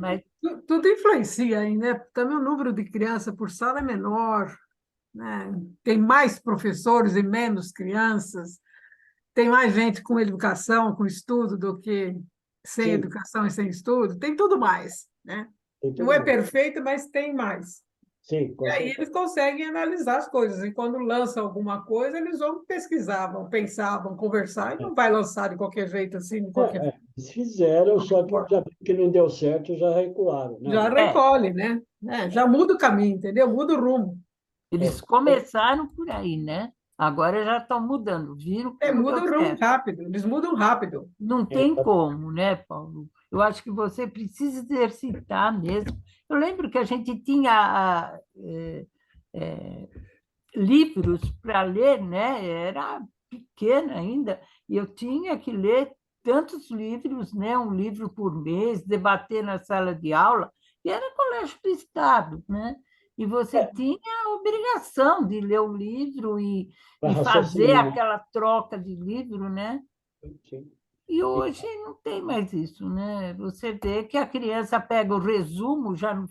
Speaker 3: Mas
Speaker 4: Tudo influencia aí, né? Também o número de crianças por sala é menor, né? Tem mais professores e menos crianças, tem mais gente com educação, com estudo, do que sem
Speaker 1: Sim,
Speaker 4: educação e sem estudo, tem tudo mais, né?
Speaker 1: tem
Speaker 4: Não
Speaker 1: tudo
Speaker 4: é
Speaker 1: mais.
Speaker 4: perfeito, mas tem mais.
Speaker 1: Sim,
Speaker 4: E
Speaker 1: com
Speaker 4: aí
Speaker 1: certeza.
Speaker 4: eles conseguem analisar as coisas, e quando lançam alguma coisa, eles vão pesquisar, vão pensar, vão conversar, e não vai lançar de qualquer jeito, assim, de
Speaker 1: Eles fizeram,
Speaker 4: qualquer
Speaker 1: só que
Speaker 4: forma.
Speaker 1: já viram que não deu certo, já recuaram. Não,
Speaker 4: Já
Speaker 1: não.
Speaker 3: é,
Speaker 4: recolhe, né? Já muda o caminho, entendeu? Muda o rumo.
Speaker 3: eles começaram por aí, né? Agora já estão mudando, viram que não
Speaker 4: Muda
Speaker 3: deu
Speaker 4: o rumo
Speaker 3: certo.
Speaker 4: rápido, eles mudam rápido.
Speaker 3: Não
Speaker 1: É,
Speaker 3: tem como, né, Paulo? Eu acho que você precisa exercitar mesmo. Eu lembro que a gente tinha eh, livros para ler, né? Era pequena ainda, e eu tinha que ler tantos livros, né? Um livro por mês, debater na sala de aula, e era colégio do Estado, né? E você tinha a obrigação de ler o livro
Speaker 1: para
Speaker 3: e fazer
Speaker 1: raciocinar.
Speaker 3: aquela troca de livro, né?
Speaker 1: Sim.
Speaker 3: E hoje não tem mais isso, né? Você vê que a criança pega o resumo já no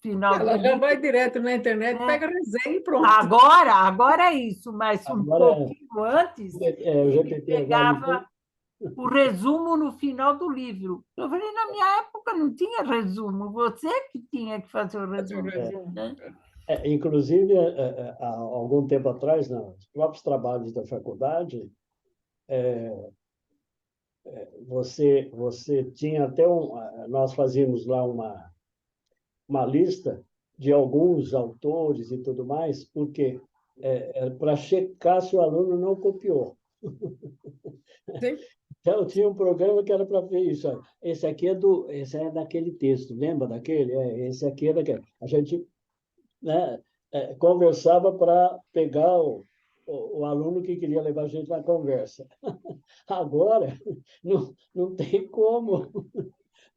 Speaker 3: final do
Speaker 4: Ela já
Speaker 3: livro,
Speaker 4: vai direto na internet,
Speaker 3: né?
Speaker 4: pega a resenha e pronto.
Speaker 3: Agora é isso, mas um
Speaker 1: Agora,
Speaker 3: pouquinho antes,
Speaker 1: o
Speaker 3: ele
Speaker 1: GPT agora, então,
Speaker 3: pegava o resumo no final do livro. Eu falei, na minha época não tinha resumo, você que tinha que fazer o
Speaker 4: Fazer o
Speaker 3: resumo,
Speaker 4: resumo.
Speaker 3: né?
Speaker 1: inclusive, há algum tempo atrás, nos próprios trabalhos da faculdade, você tinha até nós fazíamos lá uma lista de alguns autores e tudo mais, porque para checar se o aluno não copiou.
Speaker 4: Sim,
Speaker 1: Então, tinha um programa que era para ver isso. Ó. Esse é daquele texto, lembra daquele? Esse aqui é daquele. A gente, né, conversava para pegar o aluno que queria levar a gente na conversa. Agora, não tem como,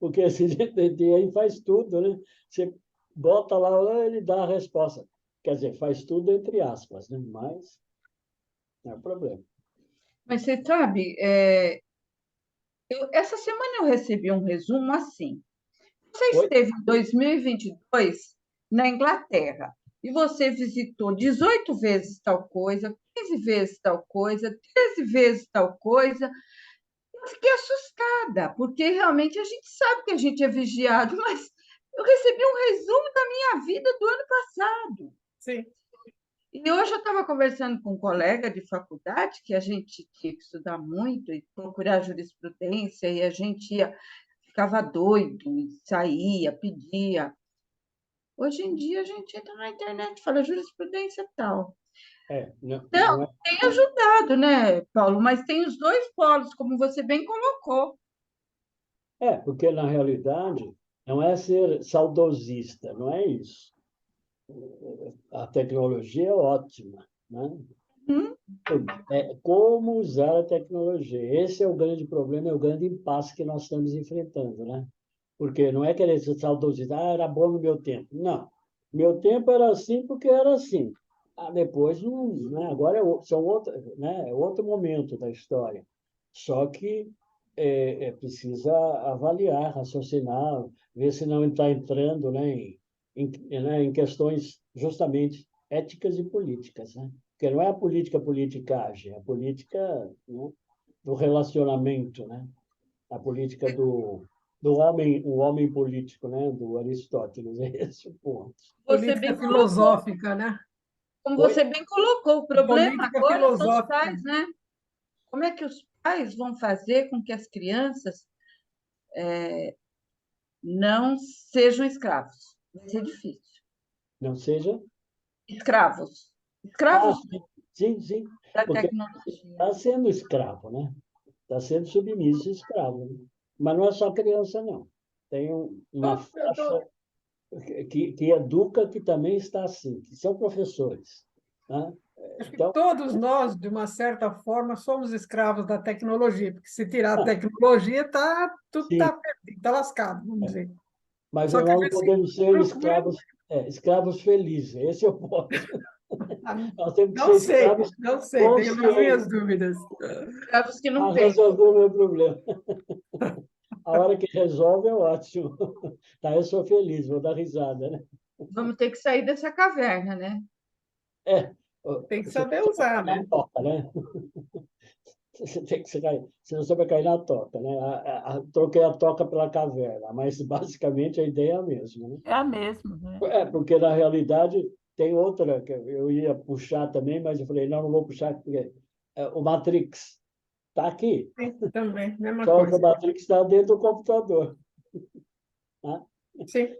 Speaker 1: porque esse GPT aí faz tudo, né? Você bota lá, ele dá a resposta. Quer dizer, faz tudo entre aspas, né? Mas não é problema.
Speaker 5: Mas você sabe, essa semana eu recebi um resumo assim. Você
Speaker 1: Oi?
Speaker 5: esteve em 2022 na Inglaterra e você visitou 18 vezes tal coisa, 15 vezes tal coisa, 13 vezes tal coisa. Eu fiquei assustada, porque realmente a gente sabe que a gente é vigiado, mas eu recebi um resumo da minha vida do ano passado.
Speaker 4: sim.
Speaker 5: E hoje eu estava conversando com um colega de faculdade que a gente tinha que estudar muito e procurar jurisprudência, e a gente ficava doido, e saía, pedia. Hoje em dia a gente entra na internet e fala jurisprudência tal.
Speaker 1: Não,
Speaker 5: Então,
Speaker 1: não é.
Speaker 5: tem ajudado, né, Paulo? Mas tem os dois polos, como você bem colocou.
Speaker 1: Porque na realidade não é ser saudosista, não é isso. A tecnologia é ótima, né?
Speaker 5: Hum?
Speaker 1: É como usar a tecnologia. Esse é o grande problema, é o grande impasse que nós estamos enfrentando, né? Porque não é querer ser saudosista, era bom no meu tempo. Não. Meu tempo era assim porque era assim. Depois, não, né? Agora são outro, né? É outro momento da história. Só que precisa avaliar, raciocinar, ver se não está entrando, né, em questões justamente éticas e políticas, né? Porque não é a política politicagem, é a política, né, do relacionamento, né? A política do homem, o homem político, né? Do Aristóteles, é esse o ponto.
Speaker 5: Você
Speaker 4: Política
Speaker 5: bem colocou,
Speaker 4: filosófica, né?
Speaker 5: como
Speaker 1: Oi?
Speaker 5: você bem colocou, o
Speaker 4: A
Speaker 5: problema
Speaker 4: política
Speaker 5: agora são os
Speaker 4: filosófica.
Speaker 5: pais, né? Como é que os pais vão fazer com que as crianças não sejam escravos? Vai ser difícil.
Speaker 1: Não seja?
Speaker 5: Escravos.
Speaker 1: Ah,
Speaker 5: Escravos
Speaker 1: sim, sim.
Speaker 5: da
Speaker 1: Porque
Speaker 5: tecnologia.
Speaker 1: está sendo escravo, né? Está sendo submisso e escravo. Né? Mas não é só criança, não. Tem uma
Speaker 4: Eu
Speaker 1: faixa que educa que também está assim, que são professores. Né?
Speaker 4: acho que
Speaker 1: Então,
Speaker 4: todos nós, de uma certa forma, somos escravos da tecnologia, porque se tirar a tecnologia, tudo
Speaker 1: sim,
Speaker 4: está perdido, está lascado, vamos dizer.
Speaker 1: mas
Speaker 4: Só
Speaker 1: nós
Speaker 4: que a
Speaker 1: não
Speaker 4: gente se
Speaker 1: podemos ser
Speaker 4: procura.
Speaker 1: escravos felizes. Esse é o ponto. Nós temos que ser escravos
Speaker 4: Não sei, tenho as
Speaker 1: conscientes
Speaker 4: minhas dúvidas.
Speaker 5: Escravos que não
Speaker 1: para
Speaker 5: pensam.
Speaker 1: resolver o meu problema. A hora que resolve é ótimo. Tá, eu sou feliz, vou dar risada, né?
Speaker 5: Vamos ter que sair dessa caverna, né?
Speaker 1: É,
Speaker 4: Tem que
Speaker 1: você
Speaker 4: saber usar,
Speaker 1: não
Speaker 4: né?
Speaker 1: toca, né? Você tem que senão você vai cair na toca, né? Troquei a toca pela caverna, mas basicamente a ideia é a mesma, né?
Speaker 3: É a mesma, né?
Speaker 1: Porque na realidade tem outra que eu ia puxar também, mas eu falei, não vou puxar porque o Matrix está aqui,
Speaker 4: Sim, também, mesma
Speaker 1: só que o
Speaker 4: coisa.
Speaker 1: Matrix está dentro do computador, né?
Speaker 4: Sim,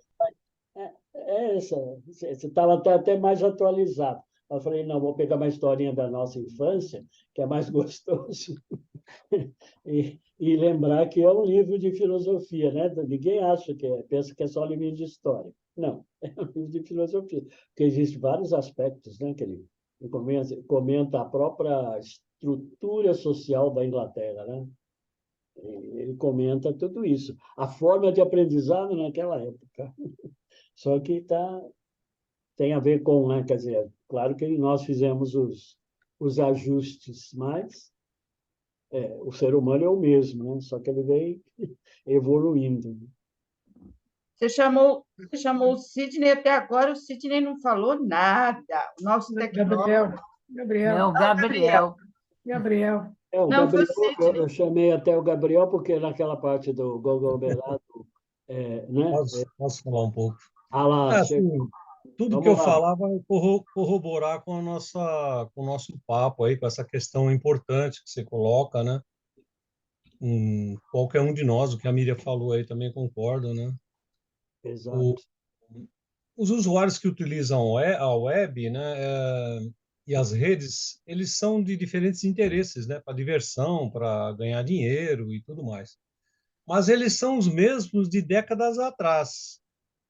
Speaker 1: Essa, você estava até mais atualizado. Eu falei, não, vou pegar uma historinha da nossa infância, que é mais gostoso, e lembrar que é um livro de filosofia, né? Ninguém acha pensa que é só livro de história. Não, é um livro de filosofia, porque existem vários aspectos, né? Que ele comenta a própria estrutura social da Inglaterra, né? Ele comenta tudo isso. A forma de aprendizado naquela época. Só que tem a ver com, né? Quer dizer, claro que nós fizemos os ajustes, mas o ser humano é o mesmo, né? Só que ele vem evoluindo.
Speaker 5: Você chamou o Sidney até agora, o Sidney não falou nada. O nosso tecnólogo.
Speaker 4: Gabriel,
Speaker 3: Não, Gabriel.
Speaker 4: Gabriel.
Speaker 1: O
Speaker 5: Não, foi o
Speaker 1: Gabriel, eu
Speaker 5: Sidney.
Speaker 1: chamei até o Gabriel porque naquela parte do Gogolberado, né?
Speaker 2: Posso falar um pouco?
Speaker 1: Ah lá,
Speaker 2: Assim, tudo que eu
Speaker 1: vamos lá.
Speaker 2: falava é corroborar com o nosso papo aí, com essa questão importante que você coloca, né? Qualquer um de nós, o que a Miriam falou aí também concordo, né? O,
Speaker 1: Exato.
Speaker 2: os usuários que utilizam a web, né, e as redes, eles são de diferentes interesses, né? Para diversão, para ganhar dinheiro e tudo mais. Mas eles são os mesmos de décadas atrás,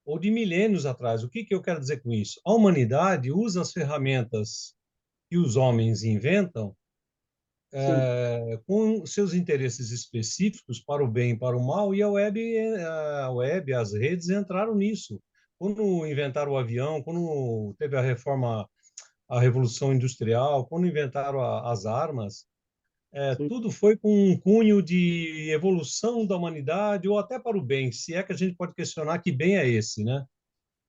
Speaker 2: ou de milênios atrás. O que que eu quero dizer com isso? A humanidade usa as ferramentas que os homens inventam
Speaker 1: Sim,
Speaker 2: com seus interesses específicos para o bem e para o mal, e a web, as redes entraram nisso. Quando inventaram o avião, quando teve a reforma, a Revolução Industrial, quando inventaram as armas,
Speaker 1: sim.
Speaker 2: tudo foi com um cunho de evolução da humanidade, ou até para o bem, se é que a gente pode questionar que bem é esse, né?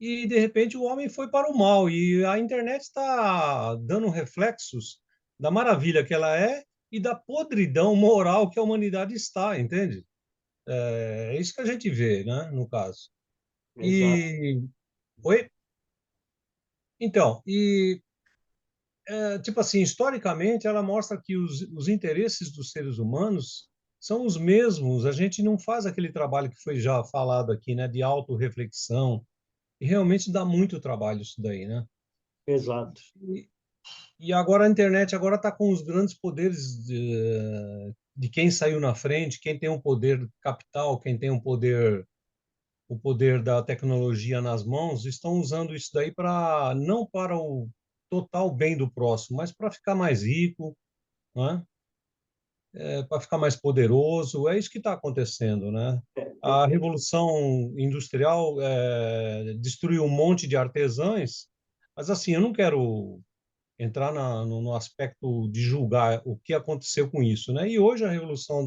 Speaker 2: E, de repente, o homem foi para o mal. E a internet está dando reflexos da maravilha que ela é e da podridão moral que a humanidade está, entende? É isso que a gente vê, né, no caso.
Speaker 1: Exato.
Speaker 2: E, oi? Então, tipo assim, historicamente, ela mostra que os interesses dos seres humanos são os mesmos. A gente não faz aquele trabalho que foi já falado aqui, né, de autorreflexão. E realmente dá muito trabalho isso daí, né?
Speaker 1: Exato.
Speaker 2: E agora a internet agora está com os grandes poderes de quem saiu na frente, quem tem um poder capital, quem tem o poder da tecnologia nas mãos, estão usando isso daí para não para o total bem do próximo, mas para ficar mais rico, né? Para ficar mais poderoso. É isso que está acontecendo, né? A Revolução Industrial destruiu um monte de artesãos, mas assim, eu não quero entrar no aspecto de julgar o que aconteceu com isso, né? E hoje a revolução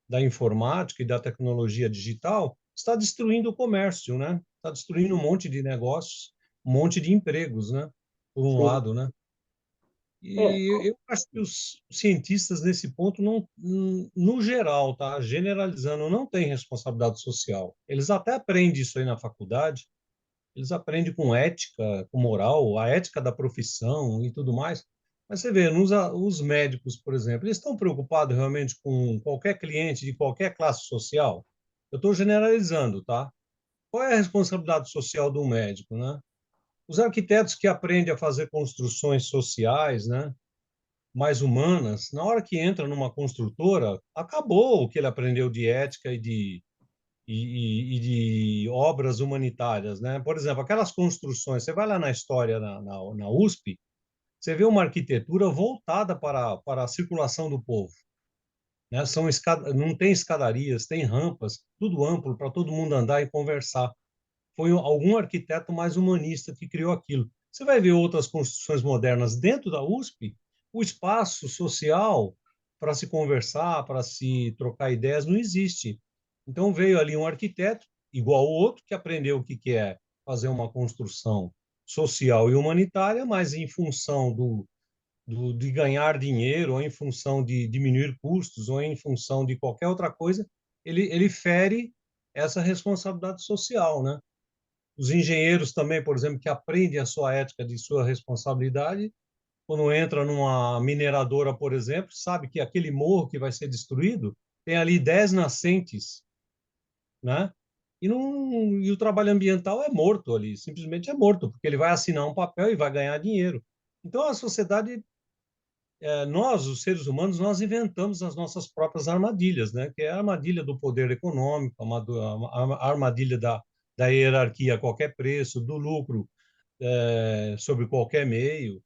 Speaker 2: da informática e da tecnologia digital está destruindo o comércio, né? Está destruindo um monte de negócios, um monte de empregos, né? Por um
Speaker 1: Sim.
Speaker 2: lado, né?
Speaker 1: É,
Speaker 2: E eu acho que os cientistas nesse ponto não, no geral, tá? Generalizando, não têm responsabilidade social. Eles até aprendem isso aí na faculdade, eles aprendem com ética, com moral, a ética da profissão e tudo mais. Mas você vê, os médicos, por exemplo, eles estão preocupados realmente com qualquer cliente de qualquer classe social? Eu estou generalizando, tá? Qual é a responsabilidade social do médico, né? Os arquitetos que aprendem a fazer construções sociais, né? Mais humanas, na hora que entra numa construtora, acabou o que ele aprendeu de ética e de obras humanitárias, né? Por exemplo, aquelas construções, você vai lá na história na USP, você vê uma arquitetura voltada para a circulação do povo, né? Não tem escadarias, tem rampas, tudo amplo para todo mundo andar e conversar. Foi algum arquiteto mais humanista que criou aquilo. Você vai ver outras construções modernas dentro da USP, o espaço social para se conversar, para se trocar ideias, não existe. Então veio ali um arquiteto, igual o outro, que aprendeu o que é fazer uma construção social e humanitária, mas em função de ganhar dinheiro, ou em função de diminuir custos, ou em função de qualquer outra coisa, ele fere essa responsabilidade social, né? Os engenheiros também, por exemplo, que aprendem a sua ética de sua responsabilidade, quando entra numa mineradora, por exemplo, sabe que aquele morro que vai ser destruído tem ali 10 nascentes, né? E o trabalho ambiental é morto ali, simplesmente é morto, porque ele vai assinar um papel e vai ganhar dinheiro. Então, a sociedade, nós, os seres humanos, nós inventamos as nossas próprias armadilhas, né? Que é a armadilha do poder econômico, a armadilha da hierarquia a qualquer preço, do lucro sobre qualquer meio.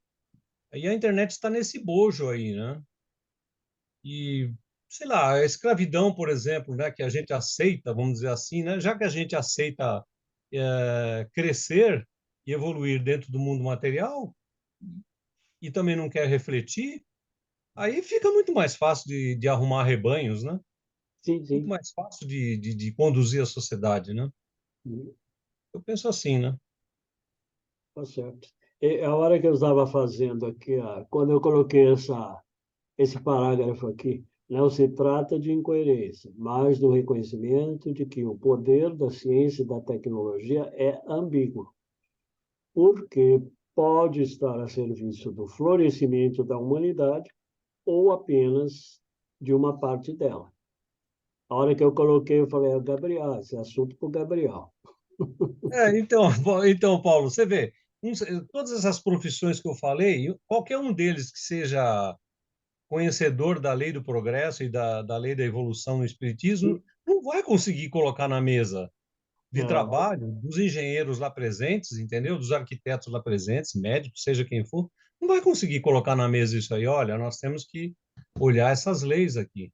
Speaker 2: E a internet está nesse bojo aí, né? E, sei lá, a escravidão, por exemplo, né, que a gente aceita, vamos dizer assim, né? Já que a gente aceita crescer e evoluir dentro do mundo material e também não quer refletir, Aí fica muito mais fácil de arrumar rebanhos, né?
Speaker 1: Sim,
Speaker 2: Muito
Speaker 1: sim.
Speaker 2: mais fácil de conduzir a sociedade, né? Eu penso assim, né?
Speaker 1: Tá certo. E a hora que eu estava fazendo aqui, quando eu coloquei esse parágrafo aqui, não se trata de incoerência, mas do reconhecimento de que o poder da ciência e da tecnologia é ambíguo, porque pode estar a serviço do florescimento da humanidade ou apenas de uma parte dela. A hora que eu coloquei, eu falei, Gabriel, esse é assunto para o Gabriel.
Speaker 2: Então, então, Paulo, você vê, todas essas profissões que eu falei, qualquer um deles que seja conhecedor da lei do progresso e da lei da evolução no espiritismo, não vai conseguir colocar na mesa de
Speaker 1: Não,
Speaker 2: trabalho dos engenheiros lá presentes, entendeu? Dos arquitetos lá presentes, médicos, seja quem for, não vai conseguir colocar na mesa isso aí. Olha, nós temos que olhar essas leis aqui.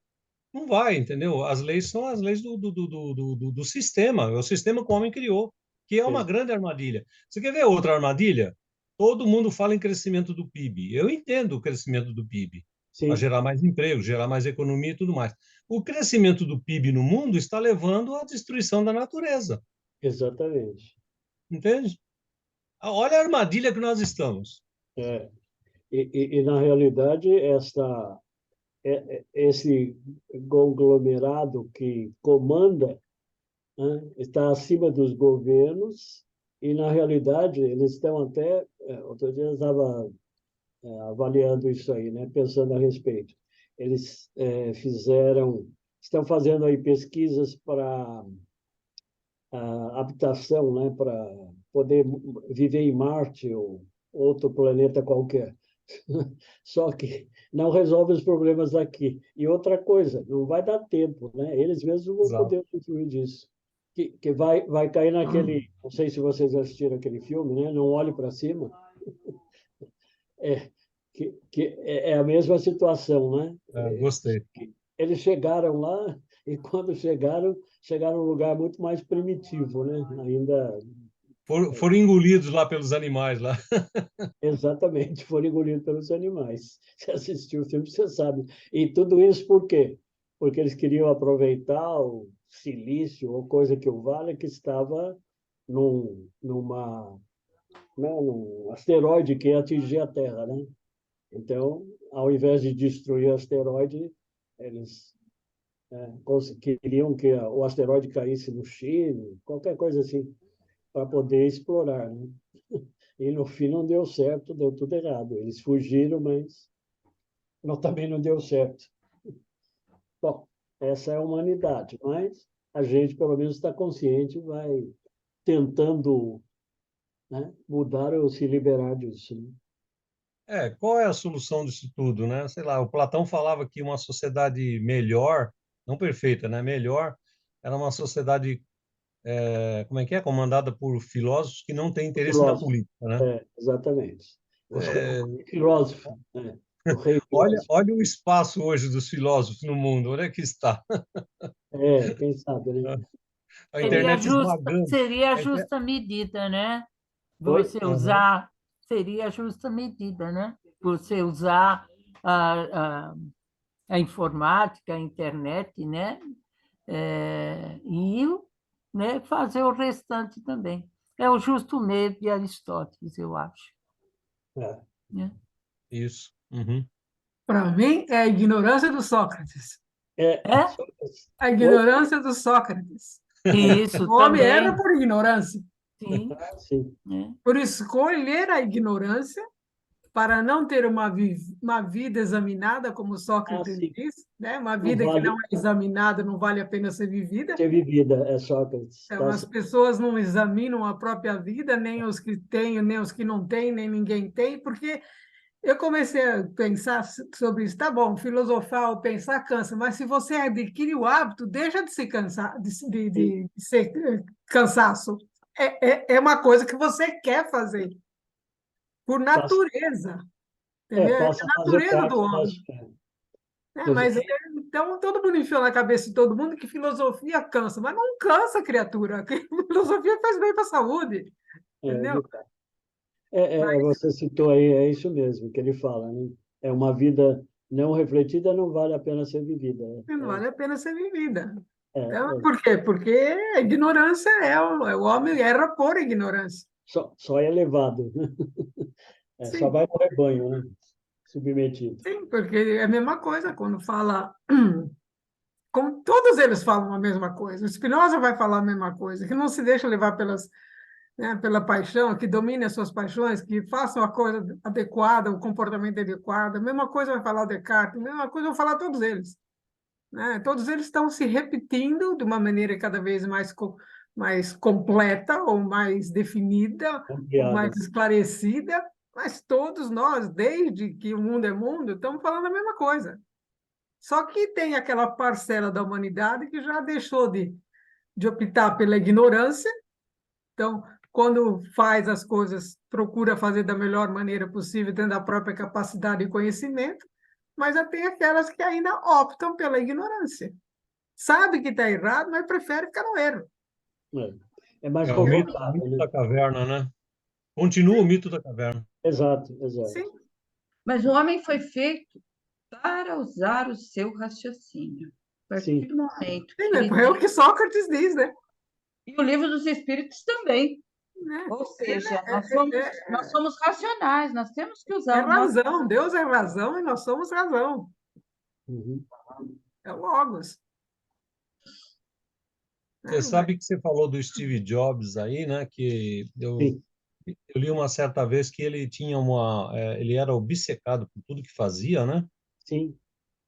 Speaker 2: Não vai, entendeu? As leis são as leis do sistema, é o sistema que o homem criou, que é uma grande armadilha. Você quer ver outra armadilha? Todo mundo fala em crescimento do PIB. Eu entendo o crescimento do PIB, para
Speaker 1: sim,
Speaker 2: gerar mais emprego, gerar mais economia e tudo mais. O crescimento do PIB no mundo está levando à destruição da natureza,
Speaker 1: exatamente.
Speaker 2: entende? Olha a armadilha que nós estamos.
Speaker 1: É. Na realidade, esse conglomerado que comanda, né, está acima dos governos e, na realidade, eles estão até... Outro dia eu estava avaliando isso aí, né, pensando a respeito. Eles estão fazendo aí pesquisas para a habitação, né, para poder viver em Marte ou outro planeta qualquer. Só que não resolve os problemas aqui. E outra coisa, não vai dar tempo, né? Eles mesmos não vão
Speaker 2: Exato.
Speaker 1: poder usufruir disso. Que vai cair naquele. Não sei se vocês assistiram aquele filme, né? Não Olhe para Cima. É, que é a mesma situação, né?
Speaker 2: Gostei.
Speaker 1: Eles chegaram lá e, quando chegaram num lugar muito mais primitivo, né? Ainda.
Speaker 2: Foram engolidos lá pelos animais lá.
Speaker 1: Exatamente, foram engolidos pelos animais. Você assistiu o filme, você sabe. E tudo isso por quê? Porque eles queriam aproveitar o silício ou coisa que o vale que estava num asteroide que ia atingir a Terra, né? Então, ao invés de destruir o asteroide, eles queriam que o asteroide caísse no Chile, qualquer coisa assim, para poder explorar, né? E no fim não deu certo, deu tudo errado. Eles fugiram, mas também não deu certo. Bom, essa é a humanidade, mas a gente pelo menos está consciente, vai tentando, né, mudar ou se liberar disso. Né?
Speaker 2: Qual é a solução disso tudo, né? Sei lá, o Platão falava que uma sociedade melhor, não perfeita, né? Melhor, era uma sociedade, como é que é? Comandada por filósofos que não têm
Speaker 1: O
Speaker 2: interesse na
Speaker 1: filósofo,
Speaker 2: política, né?
Speaker 1: exatamente.
Speaker 2: É,
Speaker 1: O filósofo, né? O rei
Speaker 2: olha,
Speaker 1: filósofo.
Speaker 2: olha o espaço hoje dos filósofos no mundo, onde é que está?
Speaker 1: Quem sabe, né?
Speaker 2: A
Speaker 3: Seria
Speaker 2: internet
Speaker 3: justa,
Speaker 2: esmagando.
Speaker 3: seria a
Speaker 2: A inter-
Speaker 3: justa medida, né?
Speaker 1: Oi?
Speaker 3: Você
Speaker 2: Aham.
Speaker 3: usar, seria a justa medida, né? Você usar a, a, a informática, a internet, né? E né, fazer o restante também. É o justo meio de Aristóteles, eu acho.
Speaker 1: É,
Speaker 3: Né?
Speaker 2: Isso. Uhum.
Speaker 4: Para mim, é a ignorância do Sócrates.
Speaker 3: É?
Speaker 4: A
Speaker 1: oi?
Speaker 4: ignorância do Sócrates.
Speaker 3: Isso
Speaker 4: O homem erra
Speaker 3: também,
Speaker 4: por ignorância.
Speaker 3: sim.
Speaker 1: Sim.
Speaker 3: Né?
Speaker 4: Por escolher a ignorância, para não ter uma vida examinada, como Sócrates
Speaker 1: Sim.
Speaker 4: diz, né? Uma
Speaker 1: Não
Speaker 4: vida que não
Speaker 1: vale
Speaker 4: é examinada não vale a pena ser vivida.
Speaker 1: ser vivida, é Sócrates.
Speaker 4: Então,
Speaker 1: Tá
Speaker 4: as pessoas não examinam a própria vida, nem os que têm, nem os que não têm, nem ninguém tem, porque eu comecei a pensar sobre isso. Tá bom, filosofar ou pensar cansa, mas se você adquire o hábito, deixa de se cansar,
Speaker 1: sim,
Speaker 4: de ser cansaço. É uma coisa que você quer fazer, por
Speaker 1: passa,
Speaker 4: natureza, entendeu? É
Speaker 1: passa a
Speaker 4: a
Speaker 1: fazer
Speaker 4: natureza do
Speaker 1: parte das.
Speaker 4: homem. Né? Mas então todo mundo enfiou na cabeça de todo mundo que filosofia cansa, mas não cansa, criatura. Que filosofia faz bem para a saúde, entendeu?
Speaker 1: Você citou aí, é isso mesmo que ele fala, né? É uma vida Não refletida não vale a pena ser vivida.
Speaker 4: Não vale a pena ser vivida.
Speaker 1: É,
Speaker 4: Então,
Speaker 1: é,
Speaker 4: por quê? Porque a ignorância o homem erra por ignorância.
Speaker 1: só é levado, né? Só
Speaker 4: Sim,
Speaker 1: vai no rebanho, né? Submetido.
Speaker 4: sim, porque é a mesma coisa quando fala. Como todos eles falam a mesma coisa. O Spinoza vai falar a mesma coisa, que não se deixa levar pela paixão, que domine as suas paixões, que façam a coisa adequada, o comportamento adequado. A mesma coisa vai falar o Descartes, a mesma coisa vai falar todos eles. Né? Todos eles estão se repetindo de uma maneira cada vez mais completa, ou mais definida, ou mais
Speaker 1: Ampliada.
Speaker 4: esclarecida, mas todos nós, desde que o mundo é mundo, estamos falando a mesma coisa. Só que tem aquela parcela da humanidade que já deixou de optar pela ignorância. Então, quando faz as coisas, procura fazer da melhor maneira possível, tendo a própria capacidade e conhecimento, mas já tem aquelas que ainda optam pela ignorância. Sabe que está errado, mas prefere ficar no erro.
Speaker 1: É mais
Speaker 2: É o
Speaker 1: confortável,
Speaker 2: mito
Speaker 1: né?
Speaker 2: da caverna, né? Continua o mito da caverna.
Speaker 1: Exato, exato.
Speaker 4: Sim,
Speaker 5: Mas o homem foi feito para usar o seu raciocínio. A partir
Speaker 1: Sim,
Speaker 5: do momento
Speaker 4: sim,
Speaker 5: que ele
Speaker 4: é o
Speaker 5: tem...
Speaker 4: que Sócrates diz, né?
Speaker 5: E o livro dos Espíritos também. Ou seja, nós somos racionais, nós temos que
Speaker 4: É
Speaker 5: usar o nosso...
Speaker 4: razão, Deus é razão e nós somos razão.
Speaker 1: uhum,
Speaker 4: É o Logos.
Speaker 2: Você
Speaker 4: Né?
Speaker 2: sabe que você falou do Steve Jobs aí, né? Que
Speaker 1: sim,
Speaker 2: eu li uma certa vez que ele tinha ele era obcecado por tudo que fazia, né?
Speaker 1: sim,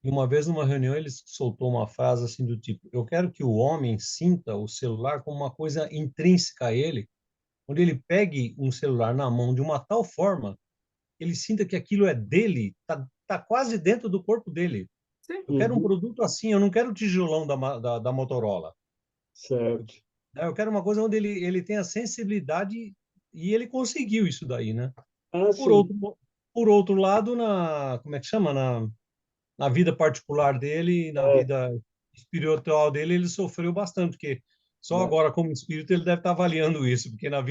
Speaker 2: E uma vez numa reunião ele soltou uma frase assim do tipo: eu quero que o homem sinta o celular como uma coisa intrínseca a ele, onde ele pegue um celular na mão de uma tal forma que ele sinta que aquilo é dele, tá quase dentro do corpo dele.
Speaker 4: Sim,
Speaker 2: Eu quero um
Speaker 1: uhum,
Speaker 2: produto assim, eu não quero o tijolão da Motorola.
Speaker 1: certo.
Speaker 2: Eu quero uma coisa onde ele tenha sensibilidade e ele conseguiu isso daí, né?
Speaker 1: Ah,
Speaker 2: Por
Speaker 1: sim,
Speaker 2: outro, por outro lado, como é que chama? Na vida particular dele, na
Speaker 1: é,
Speaker 2: vida espiritual dele, ele sofreu bastante, porque só
Speaker 1: ba-
Speaker 2: agora, como espírito, ele deve estar avaliando isso, porque na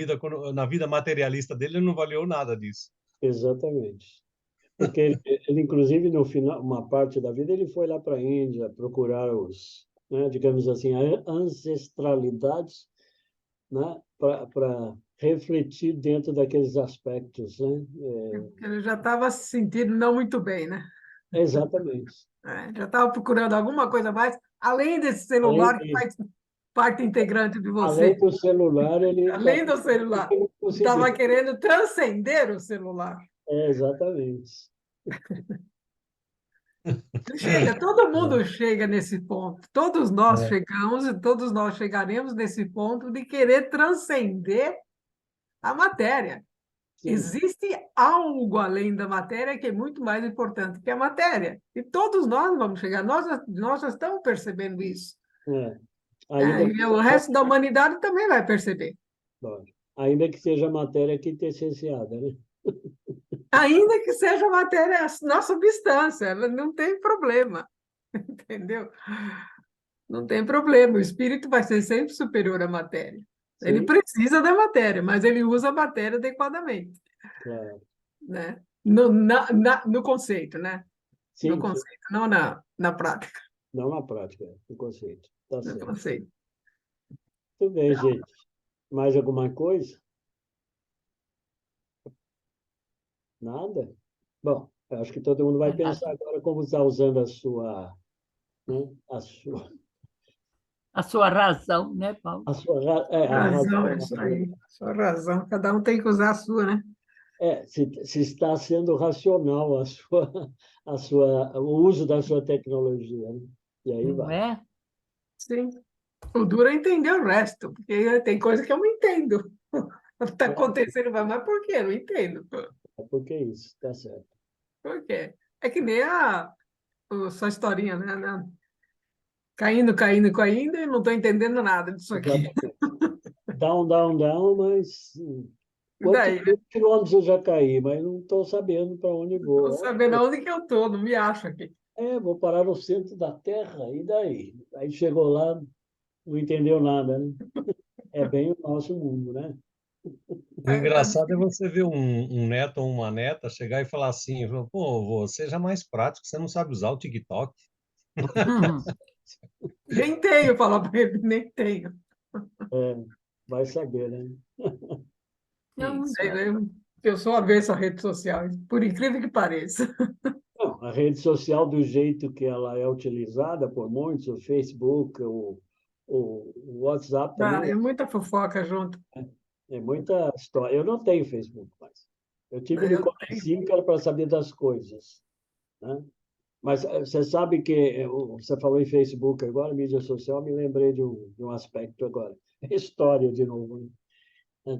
Speaker 2: vida materialista dele, ele não avaliou nada disso.
Speaker 1: exatamente. Porque ele, inclusive, no final, uma parte da vida, ele foi lá para a Índia procurar né, digamos assim, a ancestralidade, né, para refletir dentro daqueles aspectos, né?
Speaker 4: porque ele já estava se sentindo não muito bem, né?
Speaker 1: Exatamente.
Speaker 4: Já estava procurando alguma coisa mais, além desse
Speaker 1: Além
Speaker 4: celular que
Speaker 1: de,
Speaker 4: faz parte integrante de
Speaker 1: além
Speaker 4: você,
Speaker 1: do celular, ele está
Speaker 4: além do celular. Estava
Speaker 1: conseguindo.
Speaker 4: querendo transcender o celular.
Speaker 1: Exatamente.
Speaker 4: Chega, todo
Speaker 2: É,
Speaker 4: mundo chega nesse ponto. Todos nós
Speaker 2: é,
Speaker 4: chegamos e todos nós chegaremos nesse ponto de querer transcender a matéria.
Speaker 1: Sim,
Speaker 4: Existe algo além da matéria que é muito mais importante que a matéria. E todos nós vamos chegar. Nós já estamos percebendo isso.
Speaker 1: é. Ainda que
Speaker 4: E o resto da humanidade também vai perceber.
Speaker 1: Lógico. Ainda que seja matéria quintessenciada, né?
Speaker 4: Ainda que seja matéria na substância, ela não tem problema, entendeu? Não tem problema. O espírito vai ser sempre superior à matéria. Ele
Speaker 1: Sim,
Speaker 4: precisa da matéria, mas ele usa a matéria adequadamente,
Speaker 1: claro.
Speaker 4: né? No conceito, né? No
Speaker 1: Sim, sim.
Speaker 4: conceito, não na prática,
Speaker 1: Não na prática, o conceito. Tá
Speaker 4: no
Speaker 1: certo.
Speaker 4: conceito.
Speaker 1: Tudo bem, gente. Mais alguma coisa? Nada? Bom, eu acho que todo mundo vai
Speaker 3: É nada.
Speaker 1: pensar agora como está usando né,
Speaker 3: A sua razão, né, Paulo?
Speaker 1: a
Speaker 4: Razão, é
Speaker 1: razão.
Speaker 4: isso aí. Sua razão. Cada um tem que usar a sua, né?
Speaker 1: Se está sendo racional o uso da sua tecnologia, né? E aí
Speaker 3: Não
Speaker 1: vai.
Speaker 3: é?
Speaker 4: Sim. O duro é entender o resto, porque tem coisa que eu não entendo. Está acontecendo, mas por quê? Eu não entendo.
Speaker 1: É porque é isso, tá certo.
Speaker 4: Por quê? É que nem sua historinha, né? Caindo, caindo, caindo, e não estou entendendo nada disso aqui.
Speaker 1: Exatamente. Down, down, down, mas
Speaker 4: E daí, né?
Speaker 1: quantos quilômetros eu já caí, mas não estou sabendo para onde
Speaker 4: Estou
Speaker 1: vou.
Speaker 4: sabendo aonde que eu estou, não me acho aqui.
Speaker 1: Vou parar no centro da Terra, e daí? Aí chegou lá, não entendeu nada, né? É bem o nosso mundo, né?
Speaker 2: O engraçado é você ver um neto ou uma neta chegar e falar assim, pô, vô, seja mais prático, você não sabe usar o TikTok.
Speaker 3: Uhum.
Speaker 4: Nem tenho, falar para ele, nem tenho.
Speaker 1: É, vai saber, né?
Speaker 4: Eu não
Speaker 3: Isso,
Speaker 4: sei, eu sou avessa a redes sociais, por incrível que pareça.
Speaker 1: Não, a rede social, do jeito que ela é utilizada por muitos, o Facebook, o WhatsApp
Speaker 4: Ah,
Speaker 1: também,
Speaker 4: é muita fofoca junto.
Speaker 1: é muita história. Eu não tenho Facebook mais. Eu tive no
Speaker 4: Eu tenho.
Speaker 1: comecinho que era para saber das coisas, né? Mas você sabe que você falou em Facebook agora, mídia social, me lembrei de um aspecto agora. História de novo, né?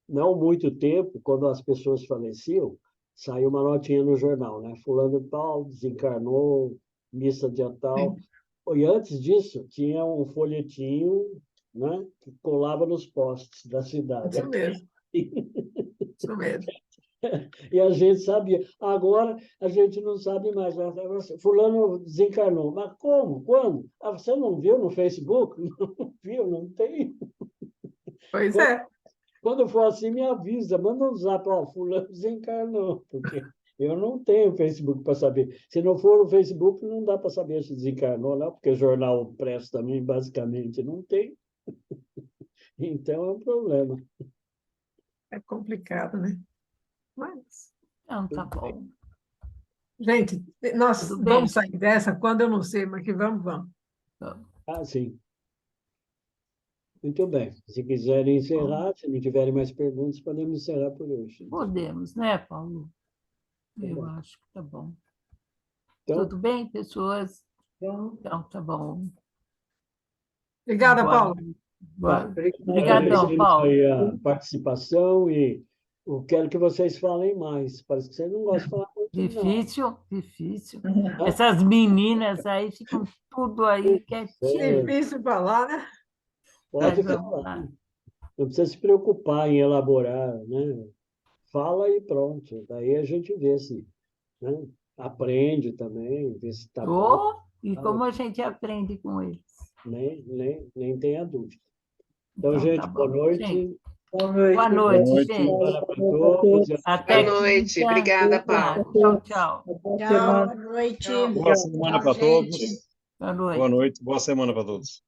Speaker 1: Não muito tempo, quando as pessoas faleciam, saiu uma notinha no jornal, né? Fulano de tal desencarnou, missa dia tal.
Speaker 4: Sim,
Speaker 1: E antes disso, tinha um folhetinho, né, que colava nos postes da cidade.
Speaker 4: isso mesmo, isso mesmo.
Speaker 1: E a gente sabia. Agora, a gente não sabe mais. Fulano desencarnou. Mas como? Quando? Ah, você não viu no Facebook? Não viu? Não tem.
Speaker 4: Pois
Speaker 1: Quando,
Speaker 4: é,
Speaker 1: quando for assim, me avisa. Manda um zap. Ó, fulano desencarnou. Porque eu não tenho Facebook para saber. Se não for no Facebook, não dá para saber se desencarnou, não, porque jornal presta também, basicamente, não tem. Então, é um problema.
Speaker 4: é complicado, né? Mas,
Speaker 3: então tá bom.
Speaker 4: gente, nós
Speaker 3: Tudo bem?
Speaker 4: vamos sair dessa quando eu não sei, mas que vamos, vamos.
Speaker 1: Ah, sim. Muito bem. Se quiserem encerrar, se não tiverem mais perguntas, podemos encerrar por hoje.
Speaker 3: Podemos, né, Paulo?
Speaker 1: Tá
Speaker 3: Eu
Speaker 1: bom.
Speaker 3: acho que tá bom.
Speaker 1: Então,
Speaker 3: Tudo bem, pessoas? Então tá bom.
Speaker 4: Obrigada,
Speaker 3: Boa
Speaker 4: Paulo.
Speaker 3: noite.
Speaker 1: tá.
Speaker 3: Obrigadão,
Speaker 1: Agradecemos
Speaker 3: Paulo.
Speaker 1: aí a participação e eu quero que vocês falem mais. Parece que vocês não gostam de falar muito, não.
Speaker 3: Difícil, difícil.
Speaker 1: Ah,
Speaker 3: Essas meninas aí ficam tudo aí quietinho.
Speaker 4: Difícil falar, né?
Speaker 1: pode
Speaker 3: Mas vamos
Speaker 1: falar.
Speaker 3: lá.
Speaker 1: Não precisa se preocupar em elaborar, né? Fala e pronto. Daí a gente vê se, né? Aprende também, vê se está bom.
Speaker 3: Oh, e como a gente aprende com eles.
Speaker 1: Nem tenha dúvida. Então,
Speaker 3: Então tá
Speaker 1: gente, boa
Speaker 3: bom. Gente,
Speaker 1: noite.
Speaker 5: Boa noite.
Speaker 3: boa noite,
Speaker 6: noite.
Speaker 3: gente.
Speaker 1: Semana para todos.
Speaker 3: Até
Speaker 6: Boa noite.
Speaker 3: quinta.
Speaker 6: Obrigada, Paulo.
Speaker 3: Tchau, tchau.
Speaker 5: Tchau, boa noite.
Speaker 6: Boa semana para
Speaker 5: Tchau, gente.
Speaker 6: todos.
Speaker 3: Boa
Speaker 6: Boa
Speaker 3: noite.
Speaker 6: noite. Boa semana para todos.